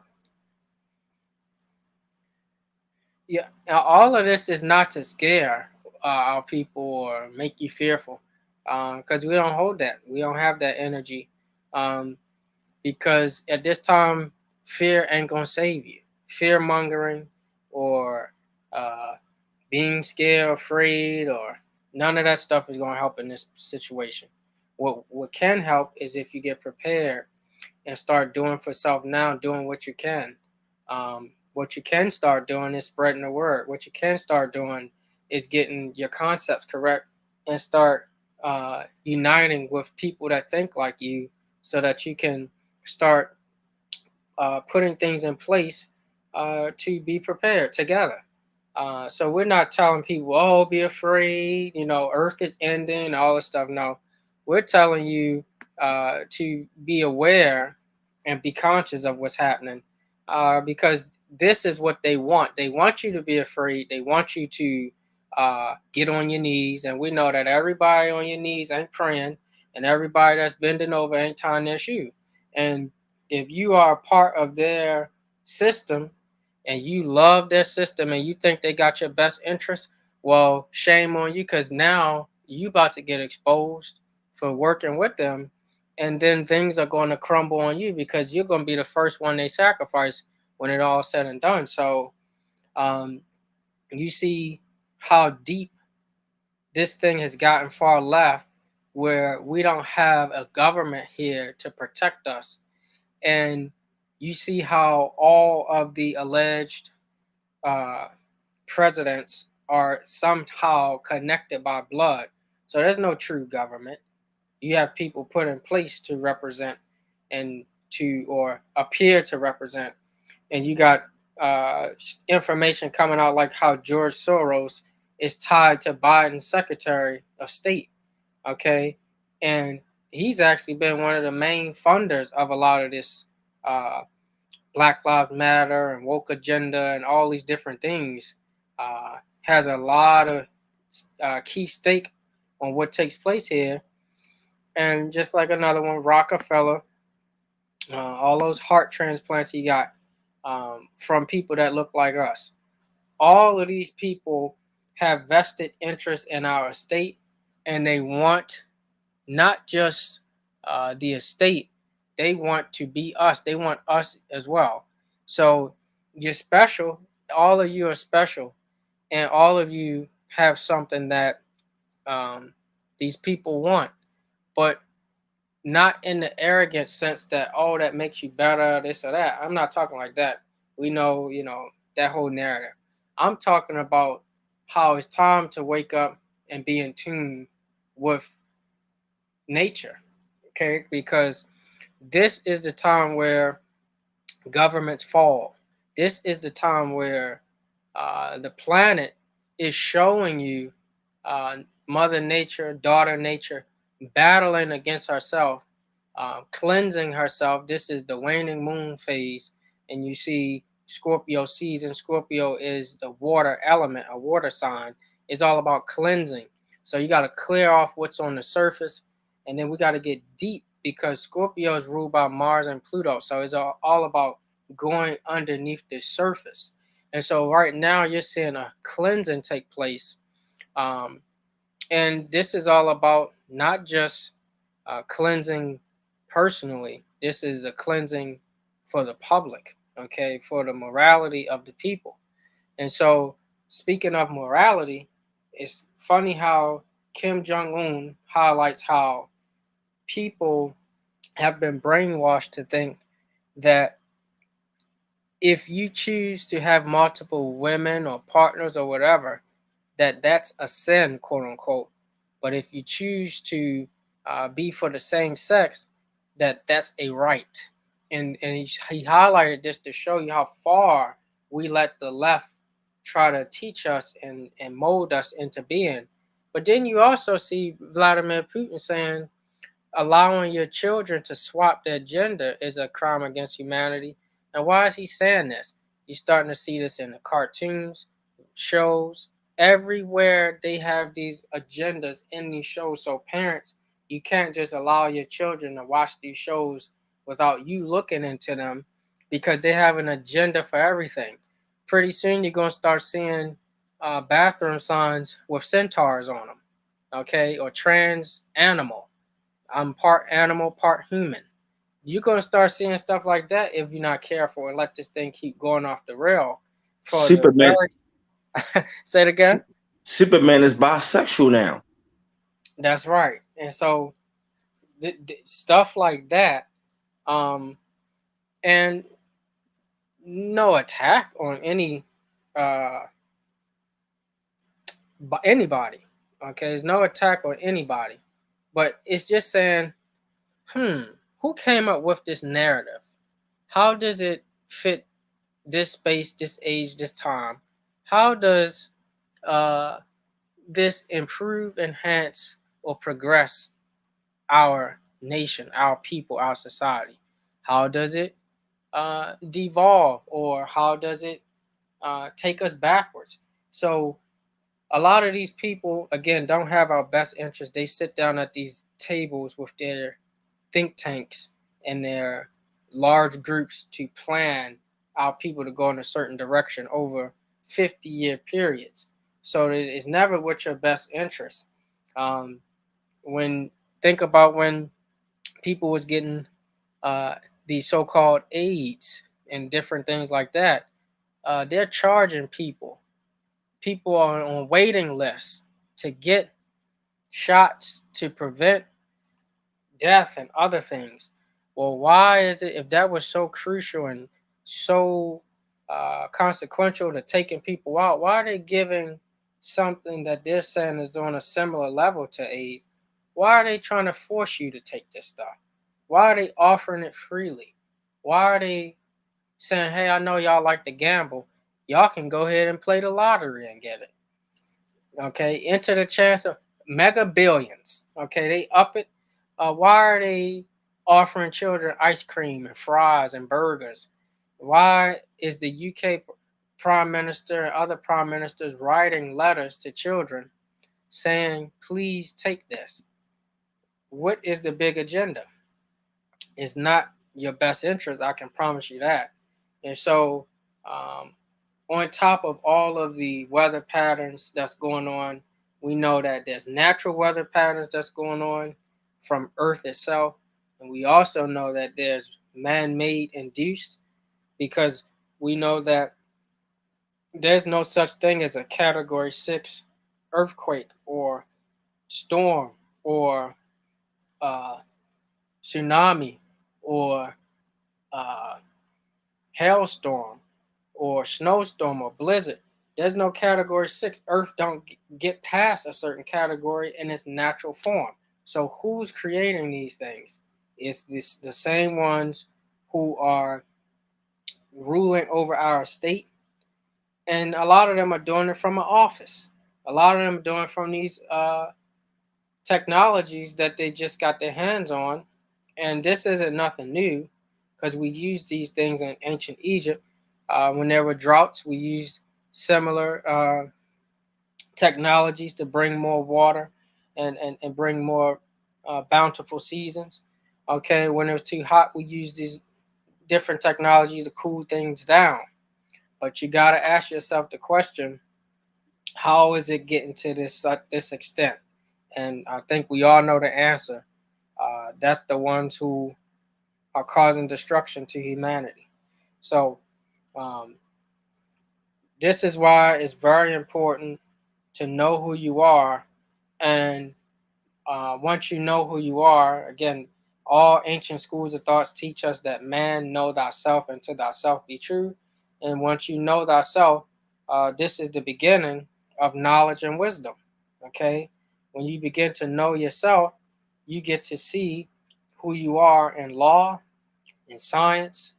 yeah, now all of this is not to scare our people or make you fearful, because we don't hold that, we don't have that energy, um, because at this time, fear ain't gonna save you. Fear mongering or uh, being scared, afraid, or none of that stuff is gonna help in this situation. What can help is if you get prepared and start doing for self now, doing what you can. What you can start doing is spreading the word. What you can start doing is getting your concepts correct and start uniting with people that think like you so that you can start putting things in place to be prepared together. So we're not telling people, "Oh, be afraid," Earth is ending, all this stuff. No, we're telling you to be aware and be conscious of what's happening, because this is what they want. They want you to be afraid. They want you to get on your knees, and we know that everybody on your knees ain't praying, and everybody that's bending over ain't tying their shoe. And if you are a part of their system and you love their system and you think they got your best interest, well, shame on you, because now you about to get exposed for working with them, and then things are going to crumble on you because you're going to be the first one they sacrifice when it all said and done. So um, you see how deep this thing has gotten far left, where we don't have a government here to protect us, and you see how all of the alleged uh, presidents are somehow connected by blood. So there's no true government. You have people put in place to represent and to or appear to represent, and you got uh, information coming out like how George Soros is tied to Biden's Secretary of State. Okay, and he's actually been one of the main funders of a lot of this uh, Black Lives Matter and woke agenda and all these different things. Has a lot of key stake on what takes place here. And just like another one, Rockefeller, all those heart transplants he got from people that look like us. All of these people have vested interest in our estate, and they want not just the estate, they want to be us. They want us as well. So you're special. All of you are special, and all of you have something that um, these people want, but not in the arrogant sense that, oh, that makes you better, this or that. I'm not talking like that. We know, that whole narrative. I'm talking about how it's time to wake up and be in tune with nature, okay? Because this is the time where governments fall. This is the time where the planet is showing you Mother Nature, daughter Nature, battling against herself cleansing herself. This is the waning moon phase, and you see Scorpio season. Scorpio is the water element, a water sign. It's all about cleansing. So you got to clear off what's on the surface, and then we got to get deep because Scorpio is ruled by Mars and Pluto. So it's all about going underneath the surface. And so right now you're seeing a cleansing take place. Um, and this is all about not just cleansing personally. This is a cleansing for the public, okay, for the morality of the people. And so, speaking of morality, it's funny how Kim Jong Un highlights how people have been brainwashed to think that if you choose to have multiple women or partners or whatever, that's a sin, quote unquote. But if you choose to be for the same sex, that's a right. And he highlighted this to show you how far we let the left try to teach us and mold us into being. But then you also see Vladimir Putin saying allowing your children to swap their gender is a crime against humanity. And why is he saying this? You're starting to see this in the cartoons, shows, everywhere they have these agendas in these shows. So parents, you can't just allow your children to watch these shows without you looking into them because they have an agenda for everything. Pretty soon you're going to start seeing bathroom signs with centaurs on them, okay, or trans animal. I'm part animal, part human. You're gonna start seeing stuff like that if you're not careful and let this thing keep going off the rail for the Superman, very say it again. Su- Superman is bisexual now. That's right. And so stuff like that, um, and no attack on any uh anybody. Okay, there's no attack on anybody, but it's just saying, hmm, who came up with this narrative? How does it fit this space, this age, this time? How does uh, this improve, enhance, or progress our nation, our people, our society? How does it devolve, or how does it take us backwards? So a lot of these people, again, don't have our best interest. They sit down at these tables with their think tanks and their large groups to plan our people to go in a certain direction over 50-year periods. So it's never with your best interest. Um, when think about when people was getting uh, these so-called AIDS and different things like that, they're charging people. People are on waiting lists to get shots to prevent death and other things. Well, why is it if that was so crucial and so consequential to taking people out? Why are they giving something that they're saying is on a similar level to AIDS? Why are they trying to force you to take this stuff? Why are they offering it freely? Why are they saying, "Hey, I know y'all like to gamble. Y'all can go ahead and play the lottery and get it." Okay, enter the chance of mega billions. Okay, they up it. Why are they offering children ice cream and fries and burgers? Why is the UK prime minister and other prime ministers writing letters to children saying, please take this? What is the big agenda? It's not your best interest, I can promise you that. And so, um, on top of all of the weather patterns that's going on, we know that there's natural weather patterns that's going on from Earth itself. And we also know that there's man made induced because we know that there's no such thing as a category 6 earthquake or storm or uh, tsunami or uh, hailstorm or snowstorm or blizzard. There's no category 6. Earth don't get past a certain category in its natural form. So who's creating these things? It's the same ones who are ruling over our state, and a lot of them are doing it from an office. A lot of them are doing it from these technologies that they just got their hands on And this isn't nothing new because we used these things in ancient Egypt. When there were droughts, we used similar technologies to bring more water and bring more bountiful seasons. Okay, when it was too hot, we used these different technologies to cool things down. But you got to ask yourself the question: how is it getting to this extent? And I think we all know the answer. That's the ones who are causing destruction to humanity. So um, this is why it's very important to know who you are. And once you know who you are, again, all ancient schools of thoughts teach us that man know thyself and to thyself be true. And once you know thyself, this is the beginning of knowledge and wisdom. Okay, when you begin to know yourself, you get to see who you are in law, in science,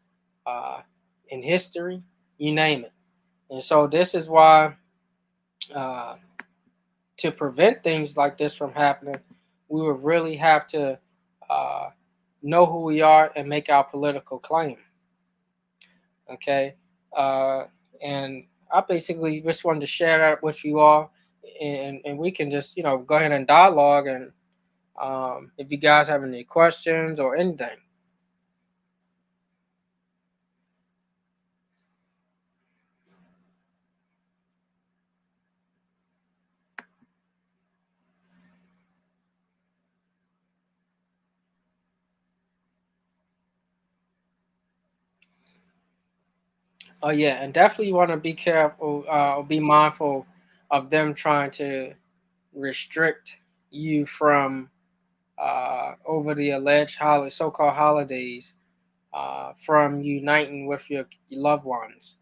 uh, in history, you name it. And so this is why, uh, to prevent things like this from happening, we would really have to uh, know who we are and make our political claim. Okay, uh, and I basically just wanted to share that with you all, and we can just go ahead and dialogue. And if you guys have any questions or anything. Oh yeah, and definitely want to be careful, be mindful of them trying to restrict you from over the alleged so-called holidays, from uniting with your loved ones.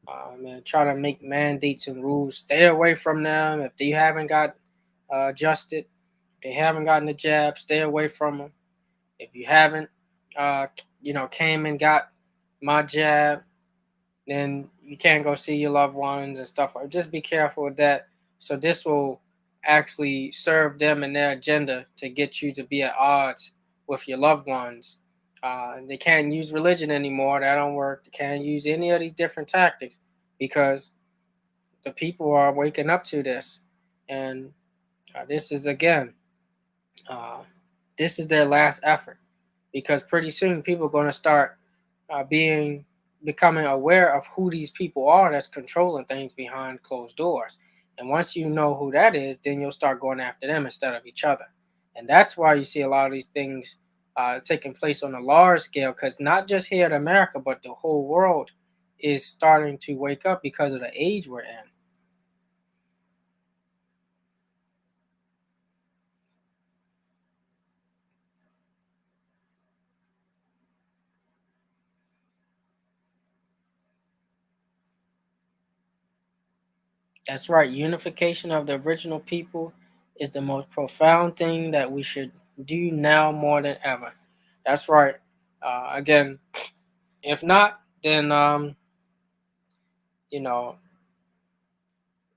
And try to make mandates and rules. Stay away from them if they haven't got adjusted. They haven't gotten the jab. Stay away from them. If you haven't, uh, came and got my jab, then you can't go see your loved ones and stuff. Just be careful with that. So this will actually serve them and their agenda to get you to be at odds with your loved ones. They can't use religion anymore. That don't work. They can't use any of these different tactics because the people are waking up to this, and this is again, uh, this is their last effort because pretty soon people are going to start being becoming aware of who these people are that's controlling things behind closed doors. And once you know who that is, then you'll start going after them instead of each other. And that's why you see a lot of these things taking place on a large scale, because not just here in America, but the whole world is starting to wake up because of the age we're in. That's right. Unification of the original people is the most profound thing that we should do now more than ever. That's right. Again, if not, then you know,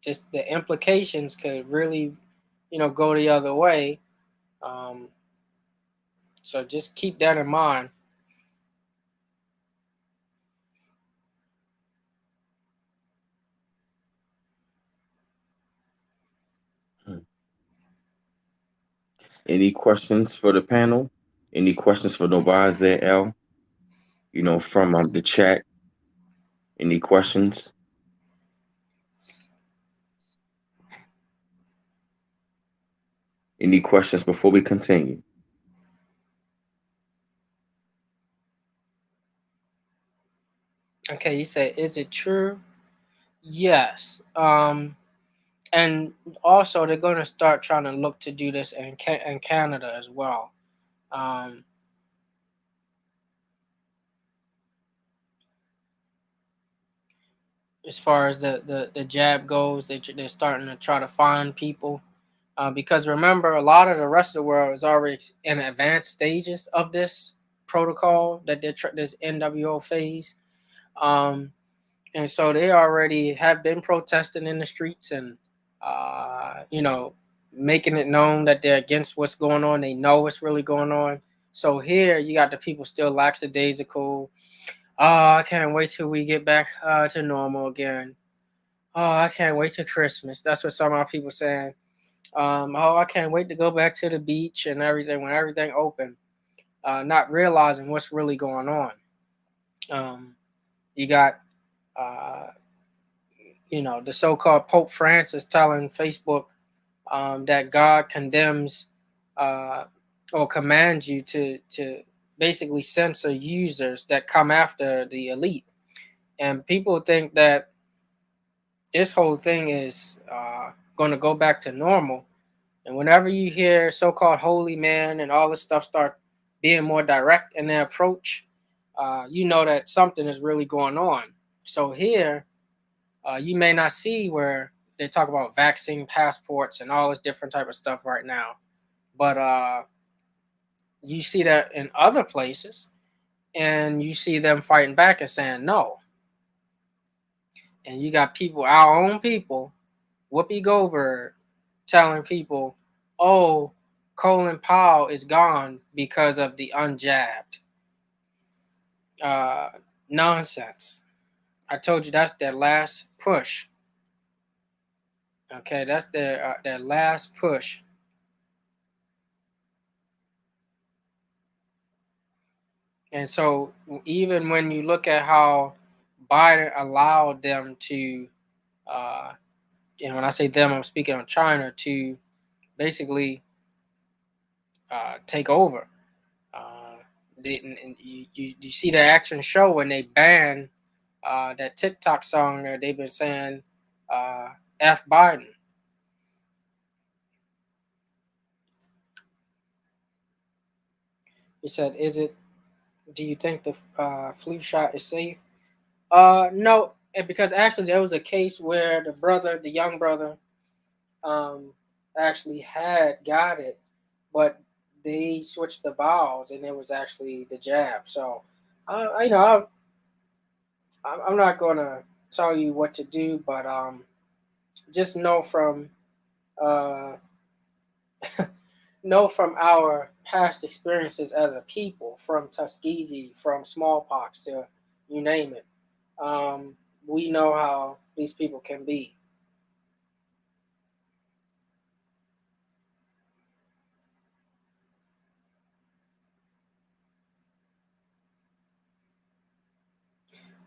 just the implications could really, go the other way. Um, so just keep that in mind. Hmm. Any questions for the panel? Any questions for Novaze L? From the chat. Any questions? Any questions before we continue? Okay, you say, is it true? Yes. And also they're going to start trying to look to do this in Canada as well. Um, as far as the jab goes, they're starting to try to find people, because remember, a lot of the rest of the world is already in advanced stages of this protocol that this NWO phase, um, and so they already have been protesting in the streets and making it known that they're against what's going on. They know what's really going on. So here you got the people still lackadaisical. Oh, I can't wait till we get back to normal again. Oh, I can't wait till Christmas. That's what some of our people saying. Oh, I can't wait to go back to the beach and everything when everything open. Not realizing what's really going on. Um, you got, uh, the so-called Pope Francis telling Facebook that God condemns uh, or commands you to basically censor users that come after the elite. And people think that this whole thing is going to go back to normal. And whenever you hear so-called holy man and all this stuff start being more direct in their approach, you know that something is really going on. So here, you may not see where they talk about vaccine passports and all this different type of stuff right now, but you see that in other places, and you see them fighting back and saying no. And you got people, our own people, Whoopi Goldberg, telling people, "Oh, Colin Powell is gone because of the unjabbed." Uh, Nonsense. I told you that's their last push. Okay, that's their last push. And so even when you look at how Biden allowed them to, uh, and when I say them, I'm speaking on China to basically take over. Uh, and you see the action show when they ban that TikTok song that they've been saying, uh, "F Biden." He said, "Is it? Do you think the flu shot is safe?" No, because actually there was a case where the young brother, um, actually had got it, but they switched the vials and it was actually the jab. So, I you know I'm not gonna tell you what to do, but just uh, know from our past experiences as a people, from Tuskegee, from smallpox to you name it. Um, we know how these people can be.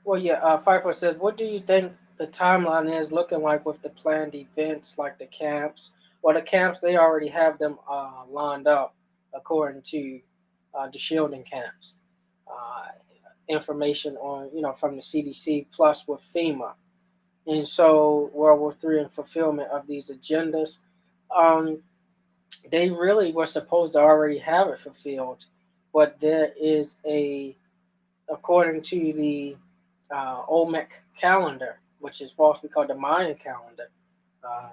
Well, yeah, Pfeiffer says, what do you think the timeline is looking like with the planned events like the camps? Well, the camps, they already have them lined up according to the shielding camps. Uh, Information on, from the CDC plus with FEMA. And so World War III and fulfillment of these agendas, um, they really were supposed to already have it fulfilled, but there is according to the Olmec calendar, which is falsely called the Mayan calendar,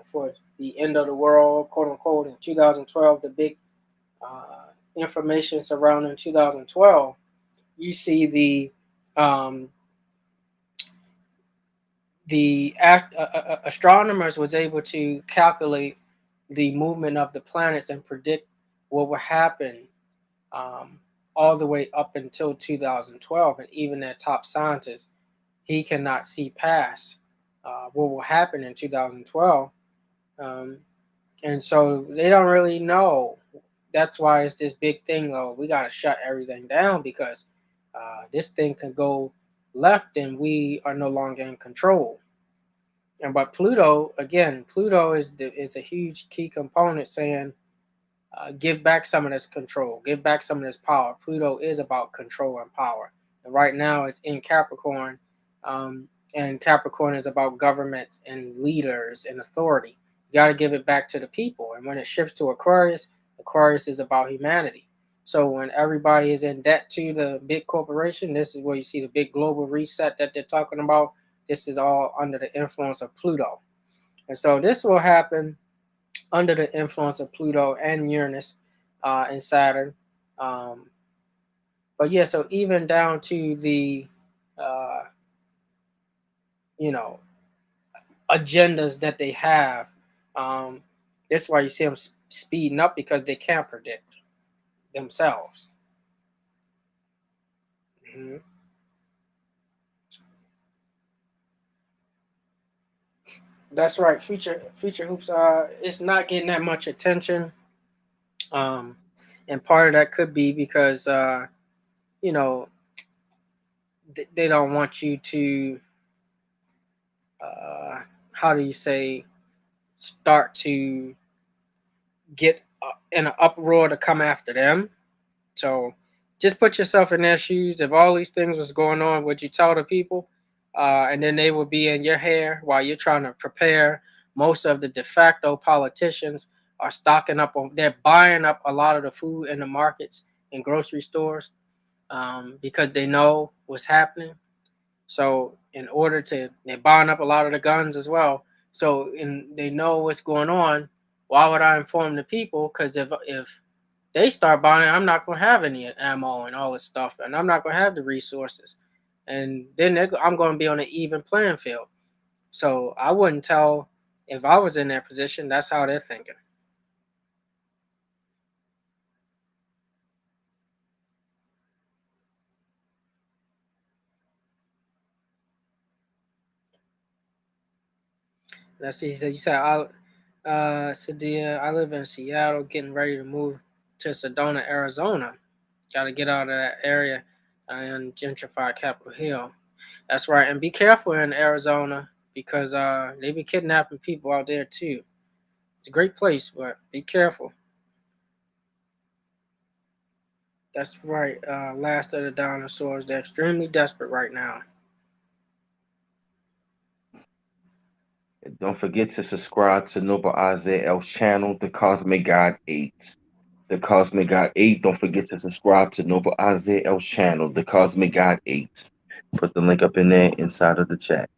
for the end of the world, quote unquote, in 2012, the big information surrounding 2012, you see um, the astronomers was able to calculate the movement of the planets and predict what would happen um, all the way up until 2012. And even that top scientist, he cannot see past what will happen in 2012. Um, and so they don't really know. That's why it's this big thing, though. We got to shut everything down because this thing can go left and we are no longer in control. And but Pluto, again, Pluto is a huge key component saying, give back some of this control, give back some of this power. Pluto is about control and power. And right now it's in Capricorn, um, and Capricorn is about governments and leaders and authority. You got to give it back to the people. And when it shifts to Aquarius, Aquarius is about humanity. So when everybody is in debt to the big corporation, this is where you see the big global reset that they're talking about. This is all under the influence of Pluto. And so this will happen under the influence of Pluto and Uranus and Saturn. Um, but yeah, so even down to the, uh, you know, agendas that they have, um, that's why you see them speeding up because they can't predict themselves. Mhm. That's right. Future hoops. It's not getting that much attention. Um, and part of that could be because you know they don't want you to uh, how do you say, start to get in an uproar to come after them. So just put yourself in their shoes. If all these things was going on, would you tell the people? And then they would be in your hair while you're trying to prepare. Most of the de facto politicians are stocking up on, they're buying up a lot of the food in the markets and grocery stores because they know what's happening. So in order to, they're buying up a lot of the guns as well. So in they know what's going on. Why would I inform the people? Because if they start buying it, I'm not gonna have any ammo and all this stuff, and I'm not gonna have the resources, and then I'm gonna be on an even playing field. So I wouldn't tell if I was in that position. That's how they're thinking. Let's see. He said, "You said Sadia, I live in Seattle, getting ready to move to Sedona, Arizona. Got to get out of that area and gentrify Capitol Hill. That's right, and be careful in Arizona because they be kidnapping people out there too. It's a great place, but be careful." That's right. Last of the dinosaurs. They're extremely desperate right now. And don't forget to subscribe to Noble Isaiah L's channel, The Cosmic God 8. The Cosmic God 8. Don't forget to subscribe to Noble Isaiah L's channel, The Cosmic God 8. Put the link up in there inside of the chat.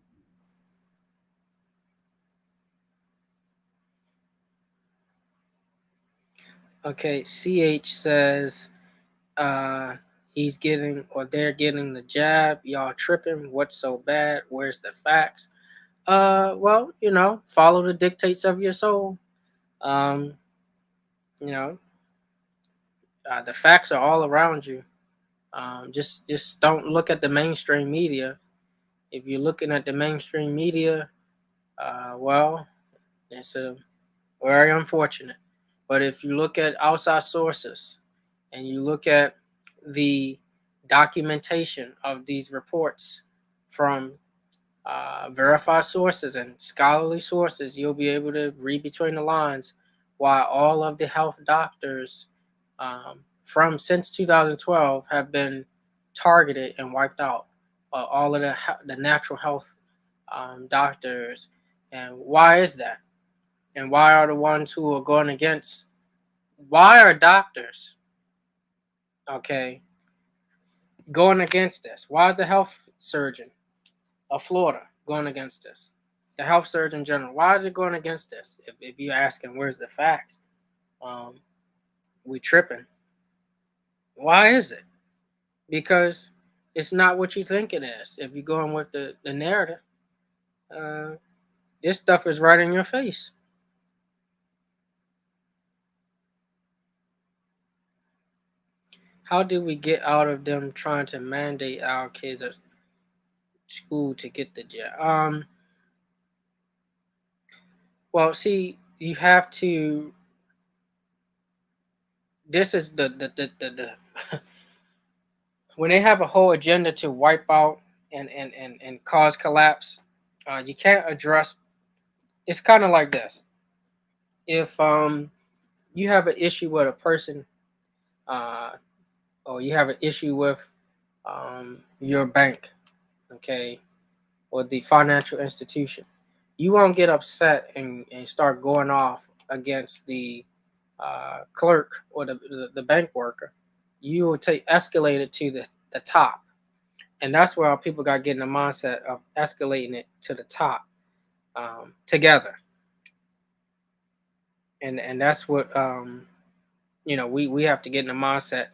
Okay, CH says uh, he's getting or they're getting the jab. Y'all tripping. What's so bad? Where's the facts? Well, follow the dictates of your soul. Um, you know, the facts are all around you. Just don't look at the mainstream media. If you're looking at the mainstream media, well, it's a very unfortunate. But if you look at outside sources and you look at the documentation of these reports from verified sources and scholarly sources, you'll be able to read between the lines why all of the health doctors from since 2012 have been targeted and wiped out. All of the natural health doctors, and why is that? And why are the ones who are going against? Why are doctors, okay, going against this? Why is the health surgeon of Florida going against this? The health surgeon general, why is it going against this? If you ask him, where's the facts? Um, we tripping. Why is it? Because it's not what you think it is. If you're going with the narrative, uh, this stuff is right in your face. How do we get out of them trying to mandate our kids at school to get the job? Well, see, you have to. This is the when they have a whole agenda to wipe out and cause collapse. You can't address. It's kind of like this. If you have an issue with a person, uh, or you have an issue with your bank, okay, or the financial institution, you won't get upset and start going off against the clerk or the bank worker. You will take escalate it to the top, and that's where people got getting the mindset of escalating it to the top together, and that's what we have to get in the mindset.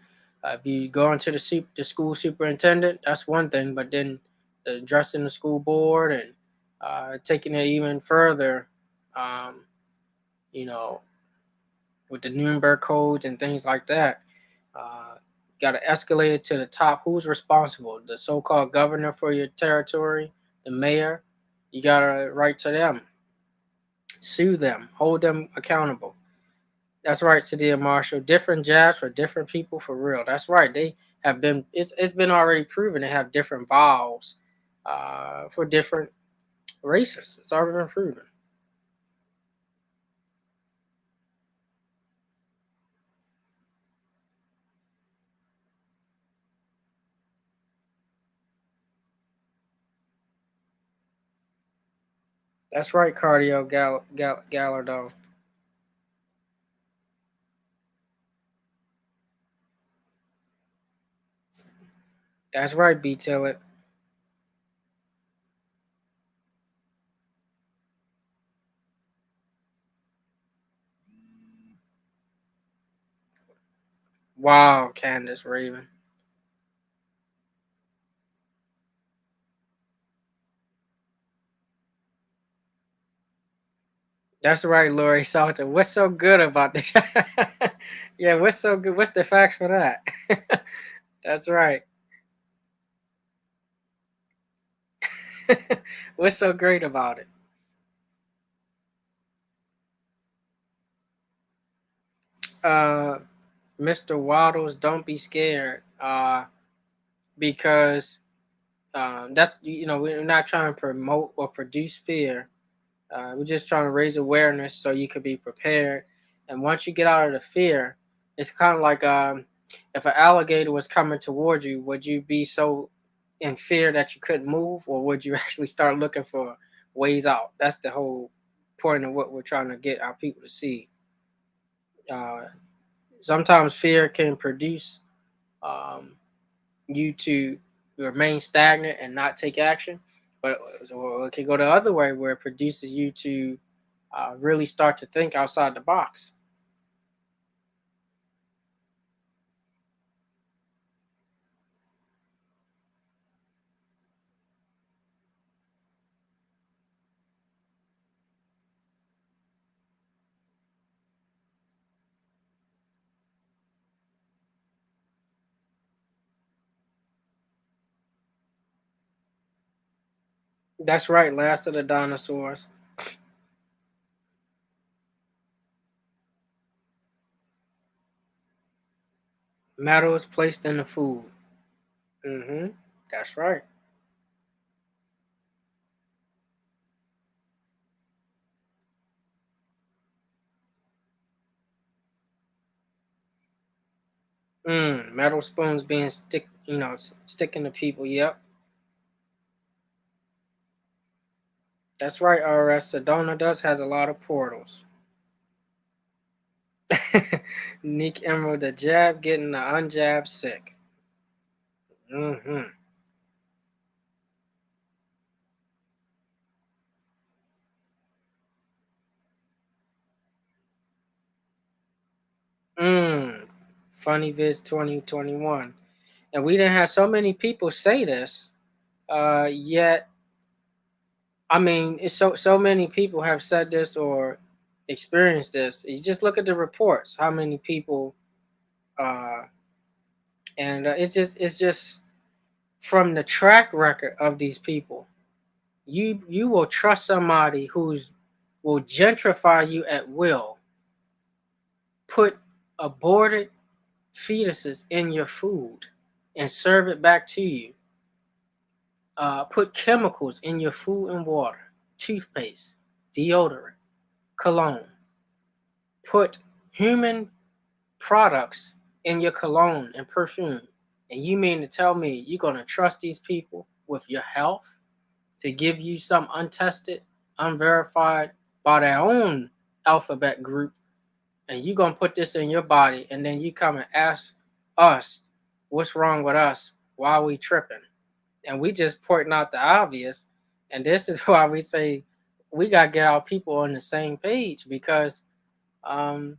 If you go into the school superintendent, that's one thing, but then addressing the school board and taking it even further, um, you know, with the Nuremberg codes and things like that. Uh, Got to escalate it to the top. Who's responsible? The so-called governor for your territory, the mayor. You got to write to them, sue them, hold them accountable. That's right, City and Marshall. Different jabs for different people for real. That's right. They have been. It's been already proven they have different vowels for different races. It's already been proven. That's right, Cardio Gallardo. That's right, B Tillett. Wow, Candace Raven. That's right, Lori Salter. What's so good about this? Yeah, what's so good? What's the facts for that? That's right. What's so great about it? Uh, Mr. Waddles, don't be scared. Because that's we're not trying to promote or produce fear. We're just trying to raise awareness so you could be prepared. And once you get out of the fear, it's kind of like if an alligator was coming towards you, would you be so in fear that you couldn't move, or would you actually start looking for ways out? That's the whole point of what we're trying to get our people to see. Uh, Sometimes fear can produce um, you to remain stagnant and not take action, but it can go the other way where it produces you to really start to think outside the box. That's right, last of the dinosaurs. Metal is placed in the food. Mm-hmm. That's right. Metal spoons being sticking to people. Yep, that's right. RS Sedona does has a lot of portals. Nick Emerald, the jab getting the unjab sick. Mm-hmm. Mm. Funny Viz 2021. And we didn't have so many people say this, yet I mean, it's so many people have said this or experienced this. You just look at the reports, how many people, uh, and it's just from the track record of these people. You will trust somebody who's will gentrify you at will, put aborted fetuses in your food, and serve it back to you. Put chemicals in your food and water, toothpaste, deodorant, cologne. Put human products in your cologne and perfume. And you mean to tell me you're going to trust these people with your health to give you some untested, unverified by their own alphabet group, and you're going to put this in your body, and then you come and ask us what's wrong with us? Why are we tripping? And we just pointing out the obvious. And this is why we say we got to get our people on the same page, because um,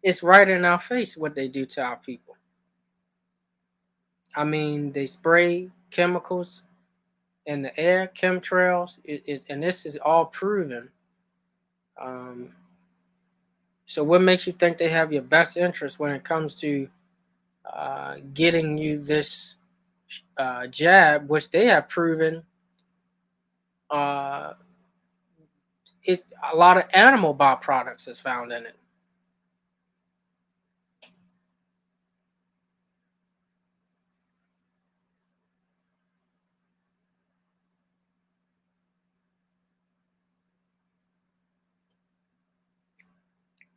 it's right in our face what they do to our people. I mean, they spray chemicals in the air, chemtrails, and this is all proven. Um, so, what makes you think they have your best interest when it comes to getting you this jab, which they have proven uh, it a lot of animal byproducts is found in it.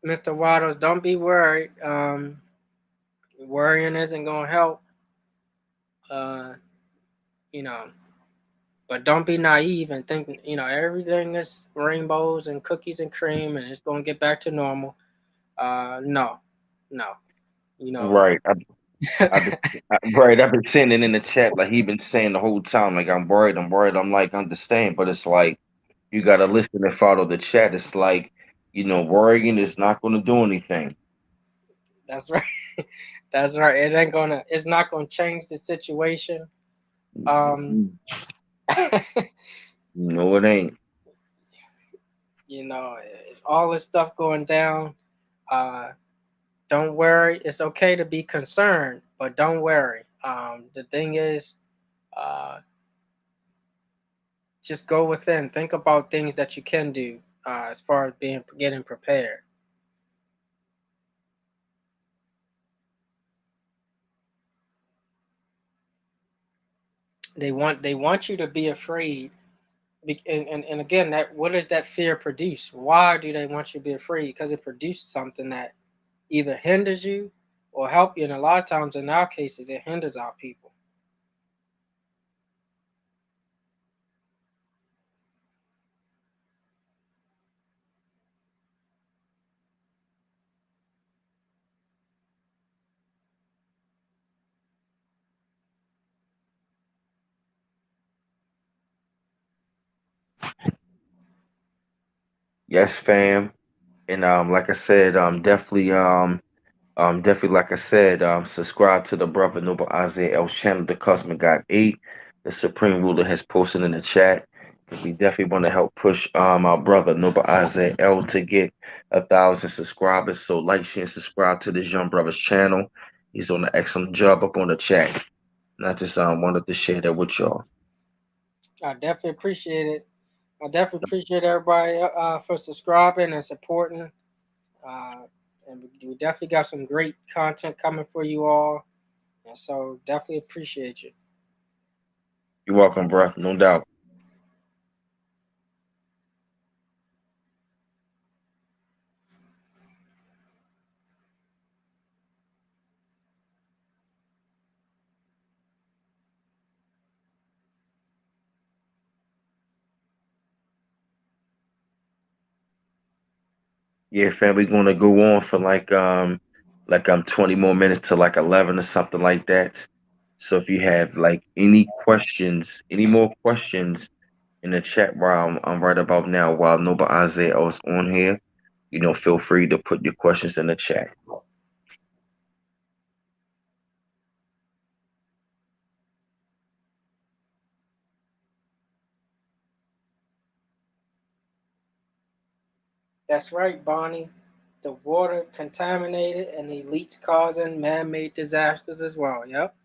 Mr. Waddles, don't be worried. Worrying isn't gonna help. Uh, you know, but don't be naive and think everything is rainbows and cookies and cream and it's gonna get back to normal. No, no. You know, Right. I've been right. I've been saying it in the chat, like he been saying the whole time. Like I'm worried. I'm worried. I'm like understand, but it's like you gotta listen and follow the chat. It's like worrying is not going to do anything. that's right. That's right. It ain't gonna. It's not gonna change the situation. Um, Mhm. No, it ain't. all this stuff going down. Uh, don't worry. It's okay to be concerned, but don't worry. The thing is, uh, just go within. Think about things that you can do as far as being getting prepared. They want you to be afraid. And again, that what does that fear produce? Why do they want you to be afraid? Because it produced something that either hinders you or help you. And a lot of times, in our cases, it hinders our people. Yes, fam. And like I said, definitely, like I said, subscribe to the brother Noble Isaiah L's channel, The Cosmic God 8. The Supreme Ruler has posted in the chat. Because we definitely want to help push our brother Noble Isaiah L to get 1,000 subscribers. So like, share, and subscribe to this young brother's channel. He's doing an excellent job up on the chat. And I just wanted to share that with y'all. I definitely appreciate it. I definitely appreciate everybody for subscribing and supporting. Uh, and we definitely got some great content coming for you all. And so definitely appreciate you. You're welcome, bro. No doubt. Yeah, fam, we're gonna go on for like 20 more minutes to like 11 or something like that. So if you have like any questions, any more questions in the chat while I'm right about now, while Noble Isaiah is on here, feel free to put your questions in the chat. That's right, Bonnie. The water contaminated and the elites causing man-made disasters as well. Yep.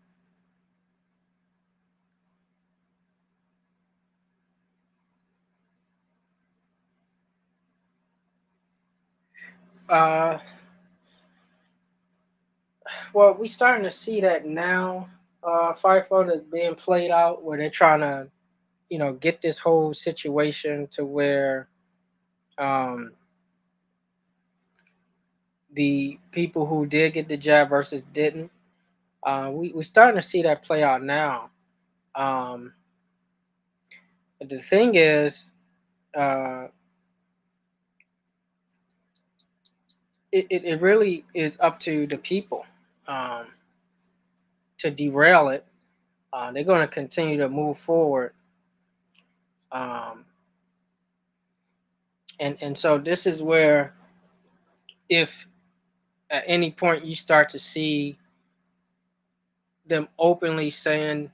Uh, well, we starting to see that now. FIFO that's being played out where they're trying to, get this whole situation to where um, the people who did get the jab versus didn't. We're starting to see that play out now. Um, but the thing is, uh, it really is up to the people um, to derail it. They're going to continue to move forward. Um, and so this is where if at any point you start to see them openly saying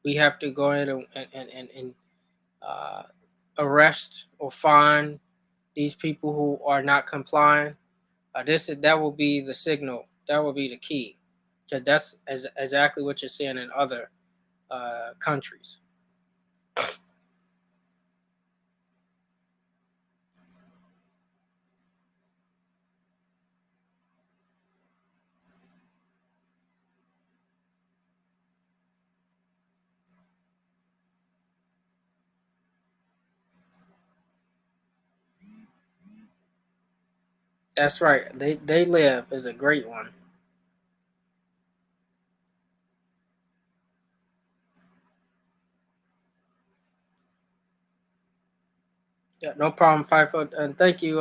we have to go ahead and uh, arrest or fine these people who are not complying, that will be the signal. That will be the key. because exactly what you're seeing in other countries. That's right. They live is a great one. Yeah, no problem, Fifer. And thank you,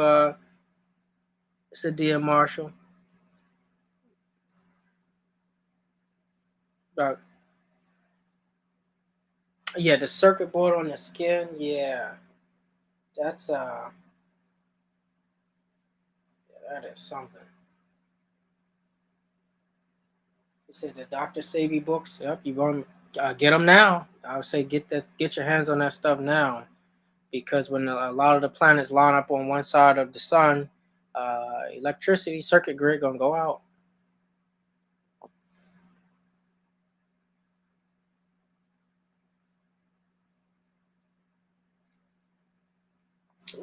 Sadia Marshall. Uh, yeah, the circuit board on the skin. Yeah, that's that is something. You said the Doctor Savy books. Yep, you want get them now. I would say get your hands on that stuff now, because when a lot of the planets line up on one side of the sun, electricity circuit grid gonna go out.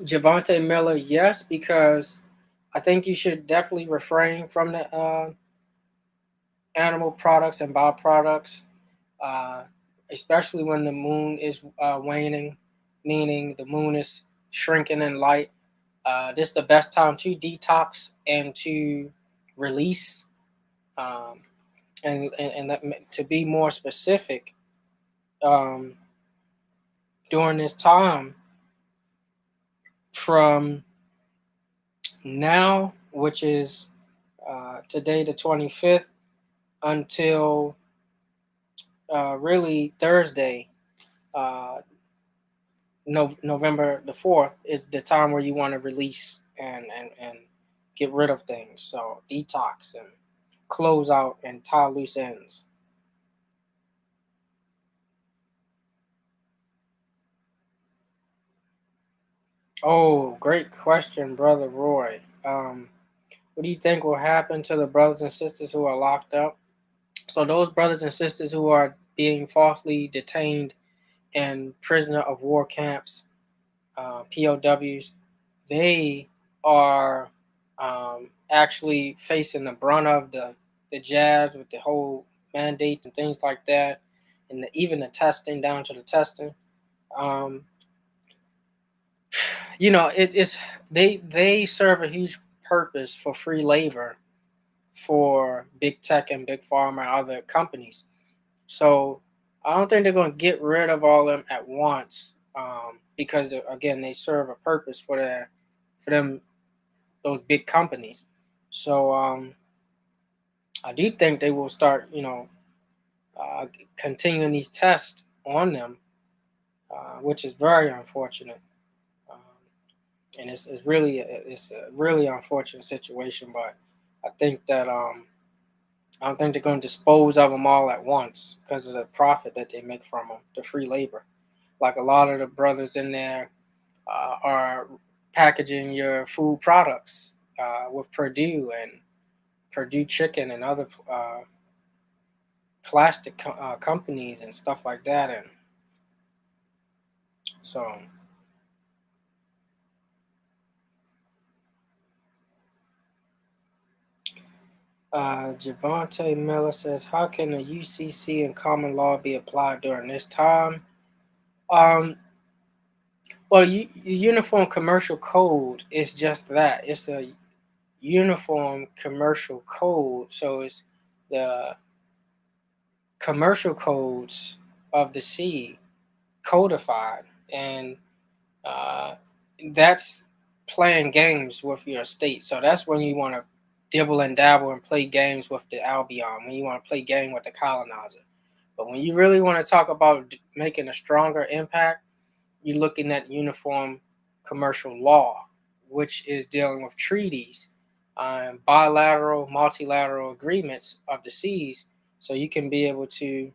Javante Miller, yes, because I think you should definitely refrain from the animal products and byproducts, uh, especially when the moon is waning, meaning the moon is shrinking in light. This is the best time to detox and to release. Um, to be more specific, um, during this time from now, which is today, the 25th, until really Thursday, uh, November the 4th, is the time where you want to release and get rid of things. So detox and close out and tie loose ends. Oh, great question, Brother Roy. What do you think will happen to the brothers and sisters who are locked up? So those brothers and sisters who are being falsely detained in prisoner of war camps, POWs, they are actually facing the brunt of the jabs with the whole mandates and things like that, and even the testing down to the testing. Um, it's they serve a huge purpose for free labor for big tech and big pharma and other companies. So I don't think they're going to get rid of all of them at once, because again they serve a purpose for them, those big companies. So I do think they will start, uh, continuing these tests on them, which is very unfortunate. Um, and it's a really unfortunate situation. But I think that I don't think they're going to dispose of them all at once because of the profit that they make from them, the free labor. Like a lot of the brothers in there are packaging your food products with Purdue and Purdue Chicken and other plastic companies and stuff like that. And so, Javante Miller says, "How can the UCC and common law be applied during this time?" Um, well, the Uniform Commercial Code is just that. It's a uniform commercial code. So it's the commercial codes of the sea codified, and uh, that's playing games with your state. So that's when you want to dibble and dabble and play games with the Albion, when you want to play game with the colonizer. But when you really want to talk about making a stronger impact, you're looking at uniform commercial law, which is dealing with treaties, bilateral, multilateral agreements of the seas, so you can be able to,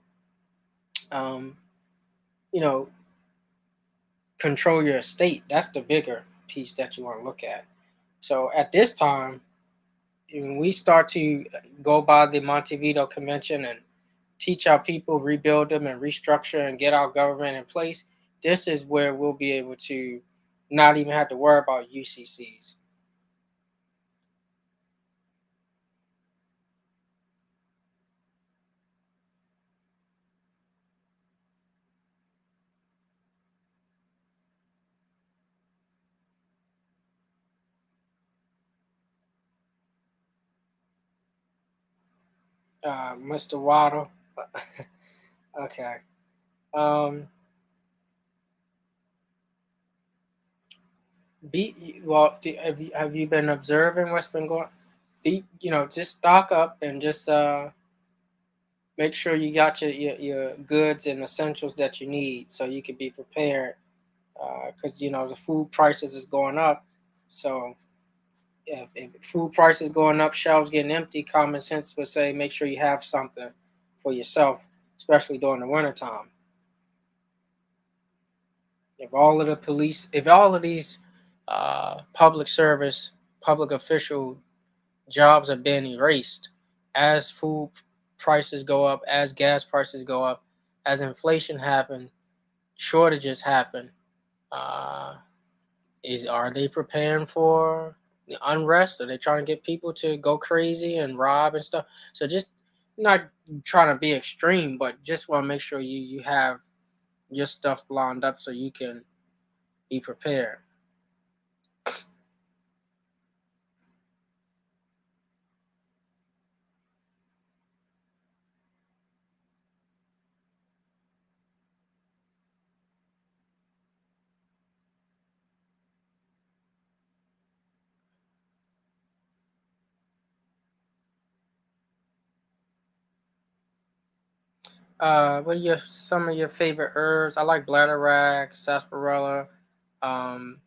um, you know, control your estate. That's the bigger piece that you want to look at. So at this time, when we start to go by the Montevideo Convention and teach our people, rebuild them, and restructure and get our government in place, this is where we'll be able to not even have to worry about UCCs. Mr. Waddle. Okay. Um, have you been observing what's been going? Just stock up and just make sure you got your goods and essentials that you need so you can be prepared. Because the food prices is going up, so if food prices going up, shelves getting empty, common sense would say make sure you have something for yourself, especially during the wintertime. If all of these public service, public official jobs are being erased as food prices go up, as gas prices go up, as inflation happen, shortages happen. Uh, are they preparing for the unrest? Are they trying to get people to go crazy and rob and stuff? So just not trying to be extreme, but just want to make sure you have your stuff lined up so you can be prepared. What are some of your favorite herbs? I like bladderwrack, sarsaparilla. Um,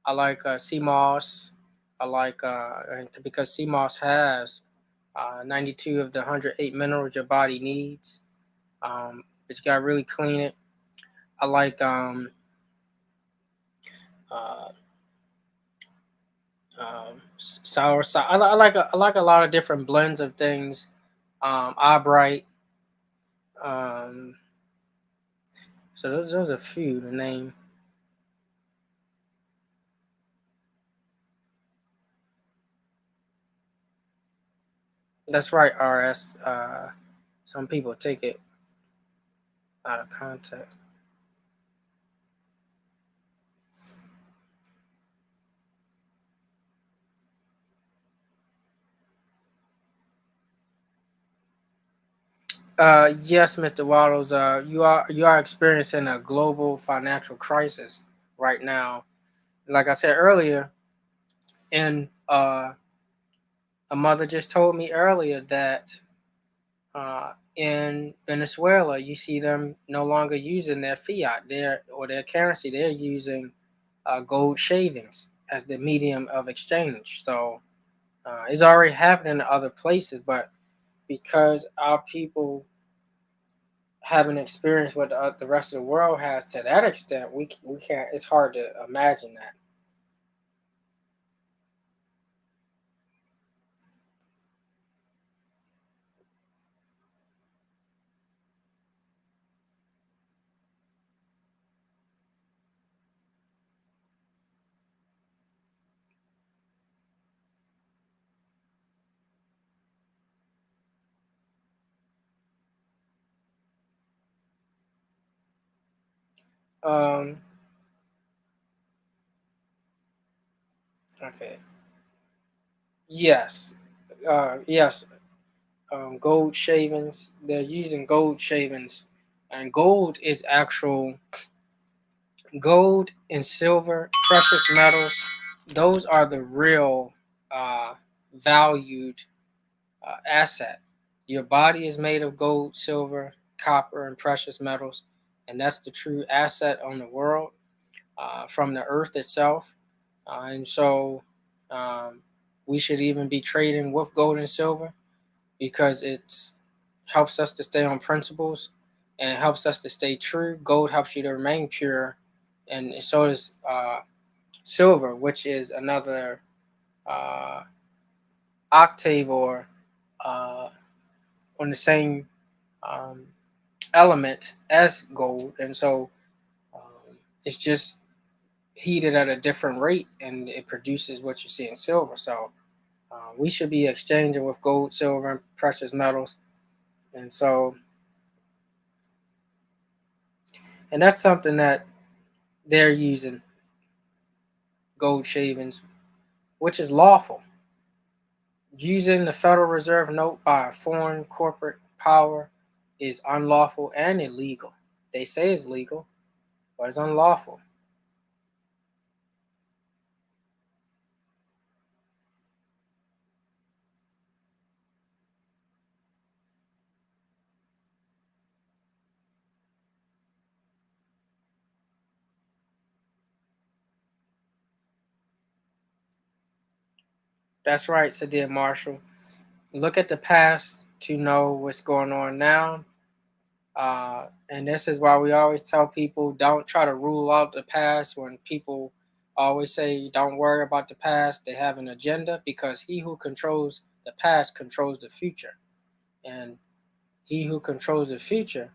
I like sea moss. I like because sea moss has 92 of the 108 minerals your body needs. But you gotta really clean it. I like uh, sour. I like a lot of different blends of things. Eyebright. Um, so those are a few to name. That's right, RS. Some people take it out of context. Yes, Mr. Waddles. You are experiencing a global financial crisis right now. Like I said earlier, and a mother just told me earlier that in Venezuela, you see them no longer using their fiat, their currency. They're using gold shavings as the medium of exchange. So it's already happening in other places, but because our people haven't experienced what the rest of the world has to that extent, we can't. It's hard to imagine that. Okay. Yes. Yes. Gold shavings. They're using gold shavings, and gold and silver, precious metals. Those are the real uh, valued asset. Your body is made of gold, silver, copper, and precious metals, and that's the true asset on the world from the earth itself. And so um, we should even be trading with gold and silver because it helps us to stay on principles and it helps us to stay true. Gold helps you to remain pure, and so does silver, which is another uh, octave or uh, on the same um, element as gold, and so it's just heated at a different rate, and it produces what you see in silver. So we should be exchanging with gold, silver, and precious metals, and so and that's something that they're using gold shavings, which is lawful. Using the Federal Reserve note by a foreign corporate power is unlawful and illegal. They say it's legal, but it's unlawful. That's right, Sadir Marshall. Look at the past to know what's going on now. And this is why we always tell people don't try to rule out the past. When people always say don't worry about the past, they have an agenda, because he who controls the past controls the future. And he who controls the future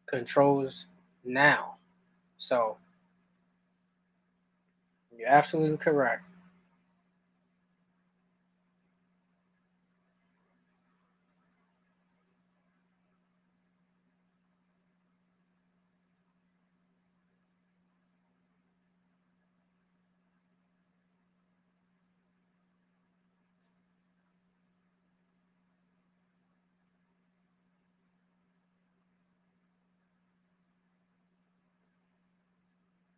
controls now. So you're absolutely correct.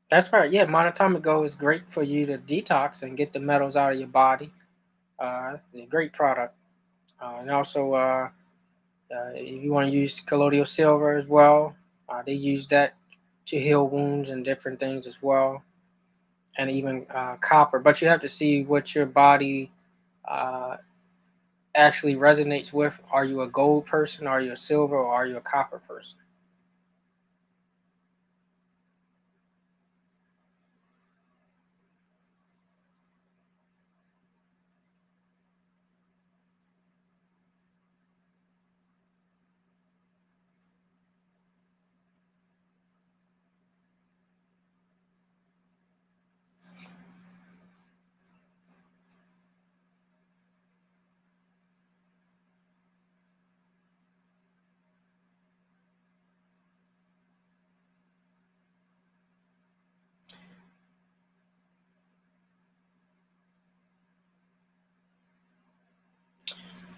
That's right. Yeah, monatomic gold is great for you to detox and get the metals out of your body. It's a great product. And also, if you want to use colloidal silver as well, they use that to heal wounds and different things as well, and even copper. But you have to see what your body uh, actually resonates with. Are you a gold person? Are you a silver? Or are you a copper person?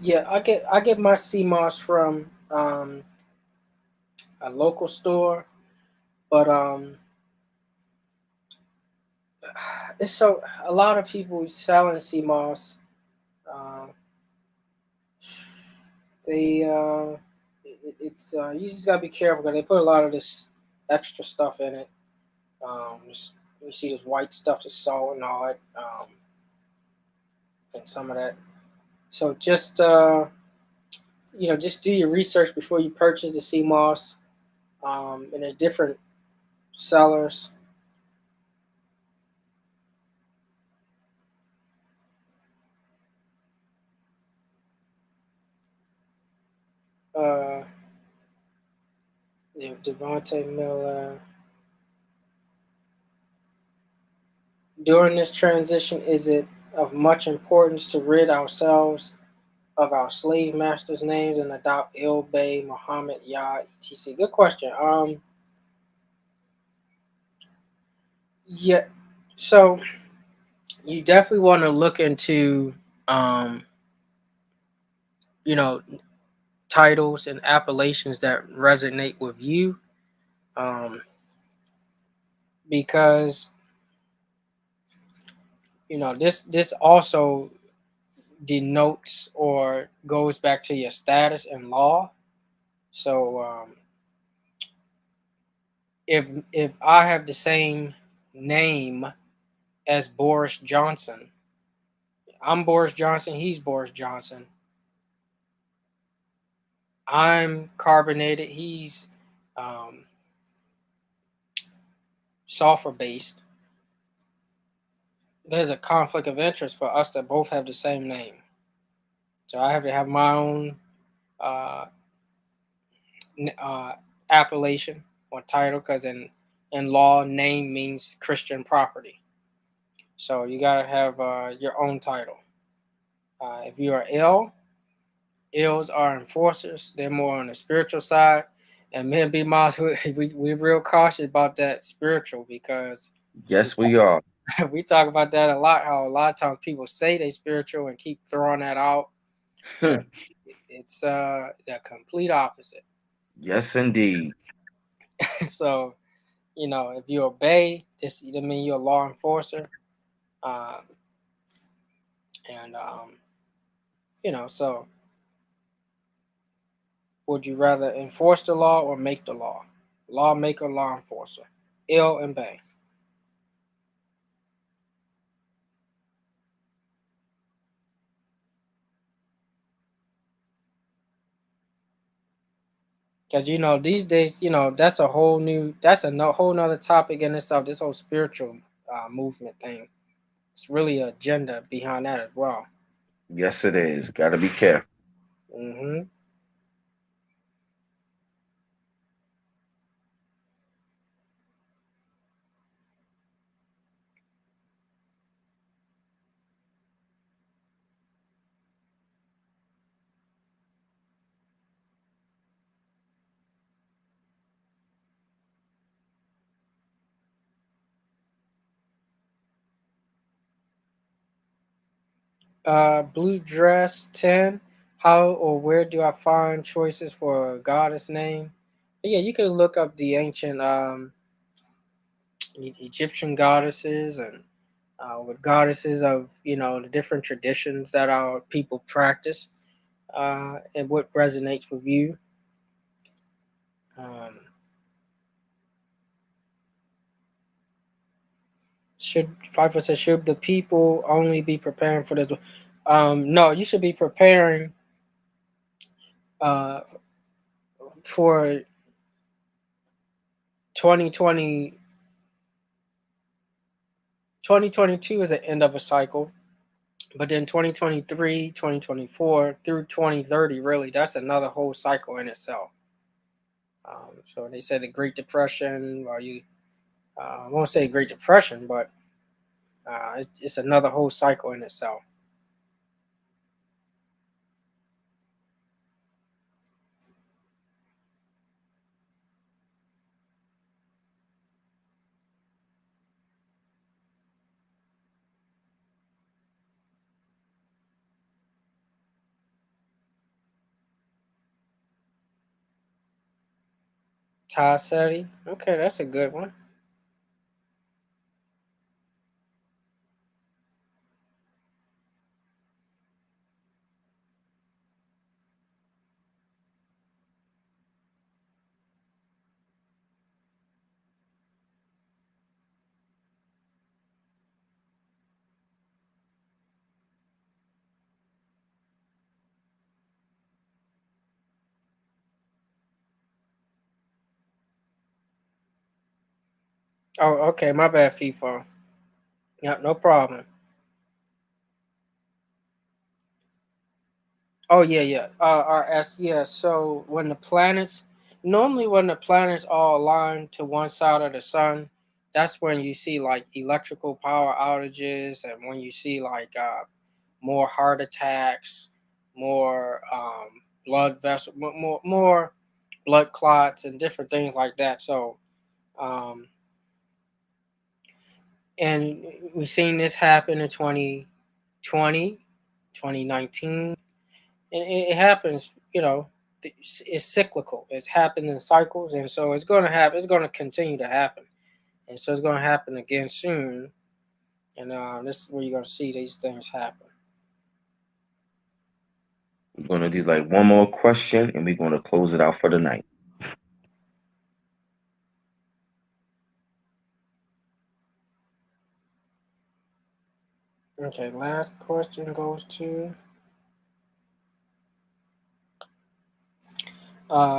Yeah, I get my sea moss from a local store, but it's so a lot of people selling sea moss. Uh, they it's you just gotta be careful because they put a lot of this extra stuff in it. You see this white stuff, the salt and all that, and some of that. So just just do your research before you purchase the sea moss. And there's different sellers. Uh, Devontae Miller. During this transition, is it of much importance to rid ourselves of our slave masters' names and adopt Il Bay, Muhammad, Yah, etc.? Good question. Yeah. So you definitely want to look into, um, you know, titles and appellations that resonate with you, um, because this also denotes or goes back to your status in law. So if I have the same name as Boris Johnson, I'm Boris Johnson, he's Boris Johnson. I'm carbonated, he's um, sulfur based. There's a conflict of interest for us that both have the same name. So I have to have my own uh, uh, appellation or title because in law, name means Christian property. So you gotta have your own title. If you are ill, ills are enforcers. They're more on the spiritual side. And me and B Miles, we're real cautious about that spiritual because we Yes, we are. we talk about that a lot. How a lot of times people say they spiritual and keep throwing that out, but it's the complete opposite. Yes, indeed. So if you obey, this I mean you're a law enforcer, uh, and so would you rather enforce the law or make the law? Lawmaker, law enforcer, ill and bay. Because these days, that's a whole nother topic in itself. This whole spiritual movement thing. It's really an agenda behind that as well. Yes, it is. Got to be careful. hmm Blue dress 10. How or where do I find choices for a goddess name? Yeah, you can look up the ancient Egyptian goddesses and with goddesses of the different traditions that our people practice and what resonates with you. Um, should Pfeiffer says, should the people only be preparing for this? No, you should be preparing uh, for 2020. 2022 is the end of a cycle, but then 2023, 2024 through 2030, really, that's another whole cycle in itself. So they said the Great Depression, or I won't say Great Depression, but it's another whole cycle in itself. Ty Seti, okay, that's a good one. Oh, okay, my bad, FIFA. Yeah, no problem. Oh yeah, yeah. RS, yeah. So normally when the planets all align to one side of the sun, that's when you see like electrical power outages, and when you see like more heart attacks, more blood vessel, more blood clots, and different things like that. So, um, and we've seen this happen in 2020, 2019. And it happens. It's cyclical. It's happened in cycles, and so it's going to happen. It's going to continue to happen, and so it's going to happen again soon. And this is where you're going to see these things happen. We're going to do like one more question and we're going to close it out for the night. Okay, last question goes to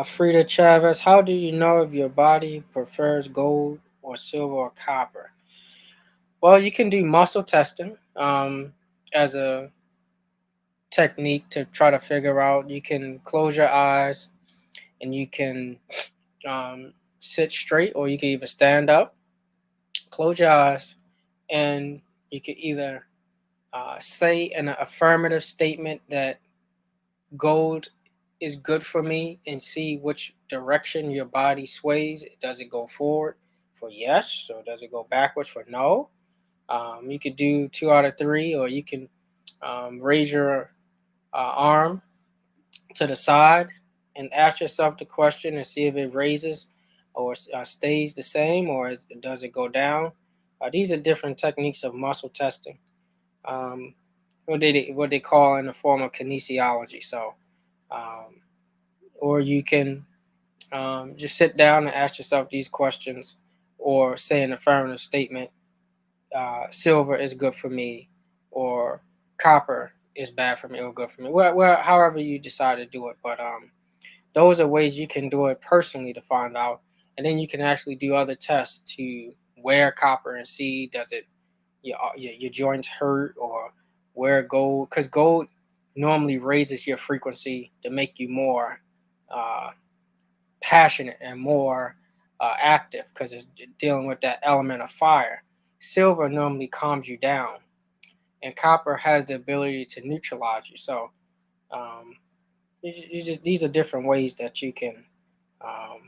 Frida Chavez. How do you know if your body prefers gold or silver or copper? Well, you can do muscle testing as a technique to try to figure out. You can close your eyes and you can um, sit straight, or you can even stand up, close your eyes, and you can either say an affirmative statement that gold is good for me, and see which direction your body sways. Does it go forward for yes, or does it go backwards for no? You could do two out of three, or you can raise your arm to the side and ask yourself the question and see if it raises or stays the same, or does it go down. These are different techniques of muscle testing, um, what they call in the form of kinesiology. So, um, or you can just sit down and ask yourself these questions, or say an affirmative statement: silver is good for me, or copper is bad for me or good for me. Well, however you decide to do it, but those are ways you can do it personally to find out, and then you can actually do other tests to wear copper and see does it your joints hurt, or wear gold, because gold normally raises your frequency to make you more uh, passionate and more active, because it's dealing with that element of fire. Silver normally calms you down, and copper has the ability to neutralize you. So um, these are different ways that you can um,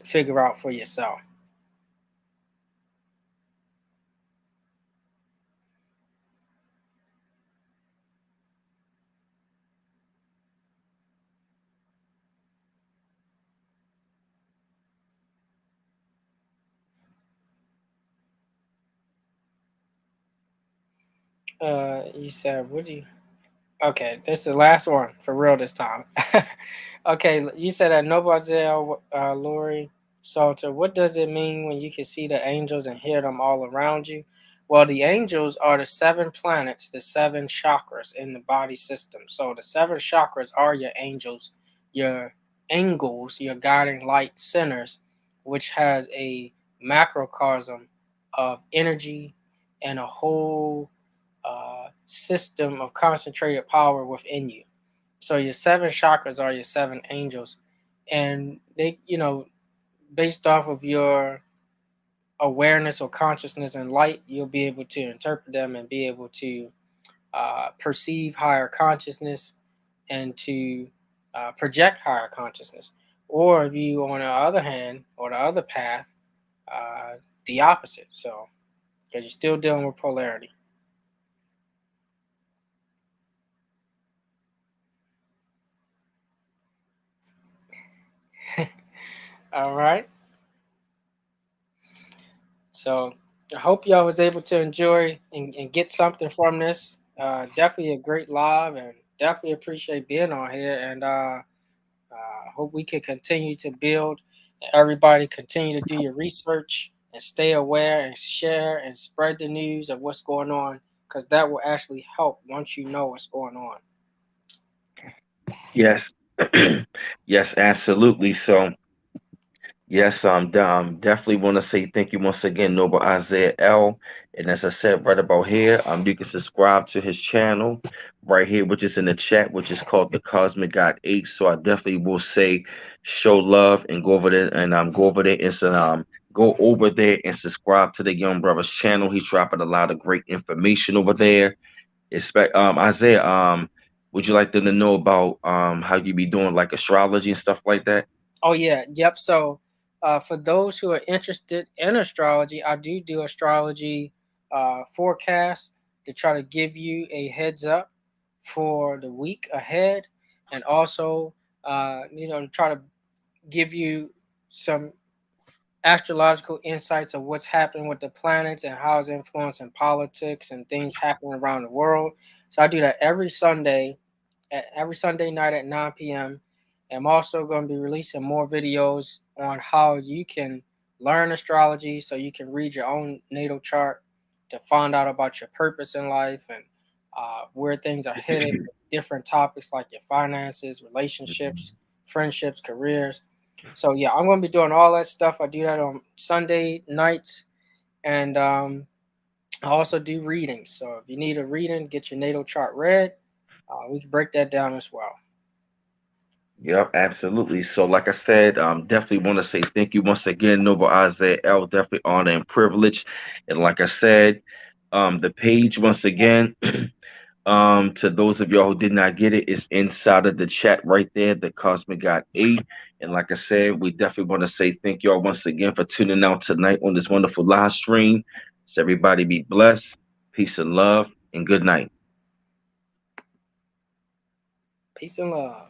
figure out for yourself. You said, what do you? Okay, this is the last one for real this time. Okay, you said that Nobuzel Lori Salter. What does it mean when you can see the angels and hear them all around you? Well, the angels are the seven planets, the seven chakras in the body system. So the seven chakras are your angels, your angels, your guiding light centers, which has a macrocosm of energy and a whole system of concentrated power within you. So your seven chakras are your seven angels, and they, based off of your awareness or consciousness and light, you'll be able to interpret them and be able to perceive higher consciousness, and to project higher consciousness. Or if you, on the other hand, or the other path, uh, the opposite. So, because you're still dealing with polarity. All right. So I hope y'all was able to enjoy and get something from this. Definitely a great live, and definitely appreciate being on here. And hope we can continue to build. Everybody continue to do your research and stay aware and share and spread the news of what's going on, because that will actually help once you know what's going on. Yes, yes, absolutely. So, yes, definitely want to say thank you once again, Noble Isaiah L. And as I said right about here, you can subscribe to his channel right here, which is in the chat, which is called the Cosmic God 8. So I definitely will say show love and go over there and go over there and go over there and subscribe to the young brother's channel. He's dropping a lot of great information over there. Expect Isaiah, would you like them to know about how you be doing like astrology and stuff like that? Oh yeah, yep. So, for those who are interested in astrology, I do astrology forecasts to try to give you a heads up for the week ahead, and also, to try to give you some astrological insights of what's happening with the planets and how it's influencing politics and things happening around the world. So I do that every Sunday night at 9 p.m. I'm also going to be releasing more videos on how you can learn astrology, so you can read your own natal chart to find out about your purpose in life, and where things are headed, different topics like your finances, relationships, friendships, careers. So yeah, I'm going to be doing all that stuff. I do that on Sunday nights, and I also do readings. So if you need a reading, get your natal chart read. We can break that down as well. Yep, absolutely. So, like I said, definitely want to say thank you once again, Noble Isaiah L. Definitely honor and privilege. And like I said, the page once again, to those of y'all who did not get it, it's inside of the chat right there, the Cosmic God 8. And like I said, we definitely want to say thank y'all once again for tuning out tonight on this wonderful live stream. So everybody be blessed, peace and love, and good night. Peace and love.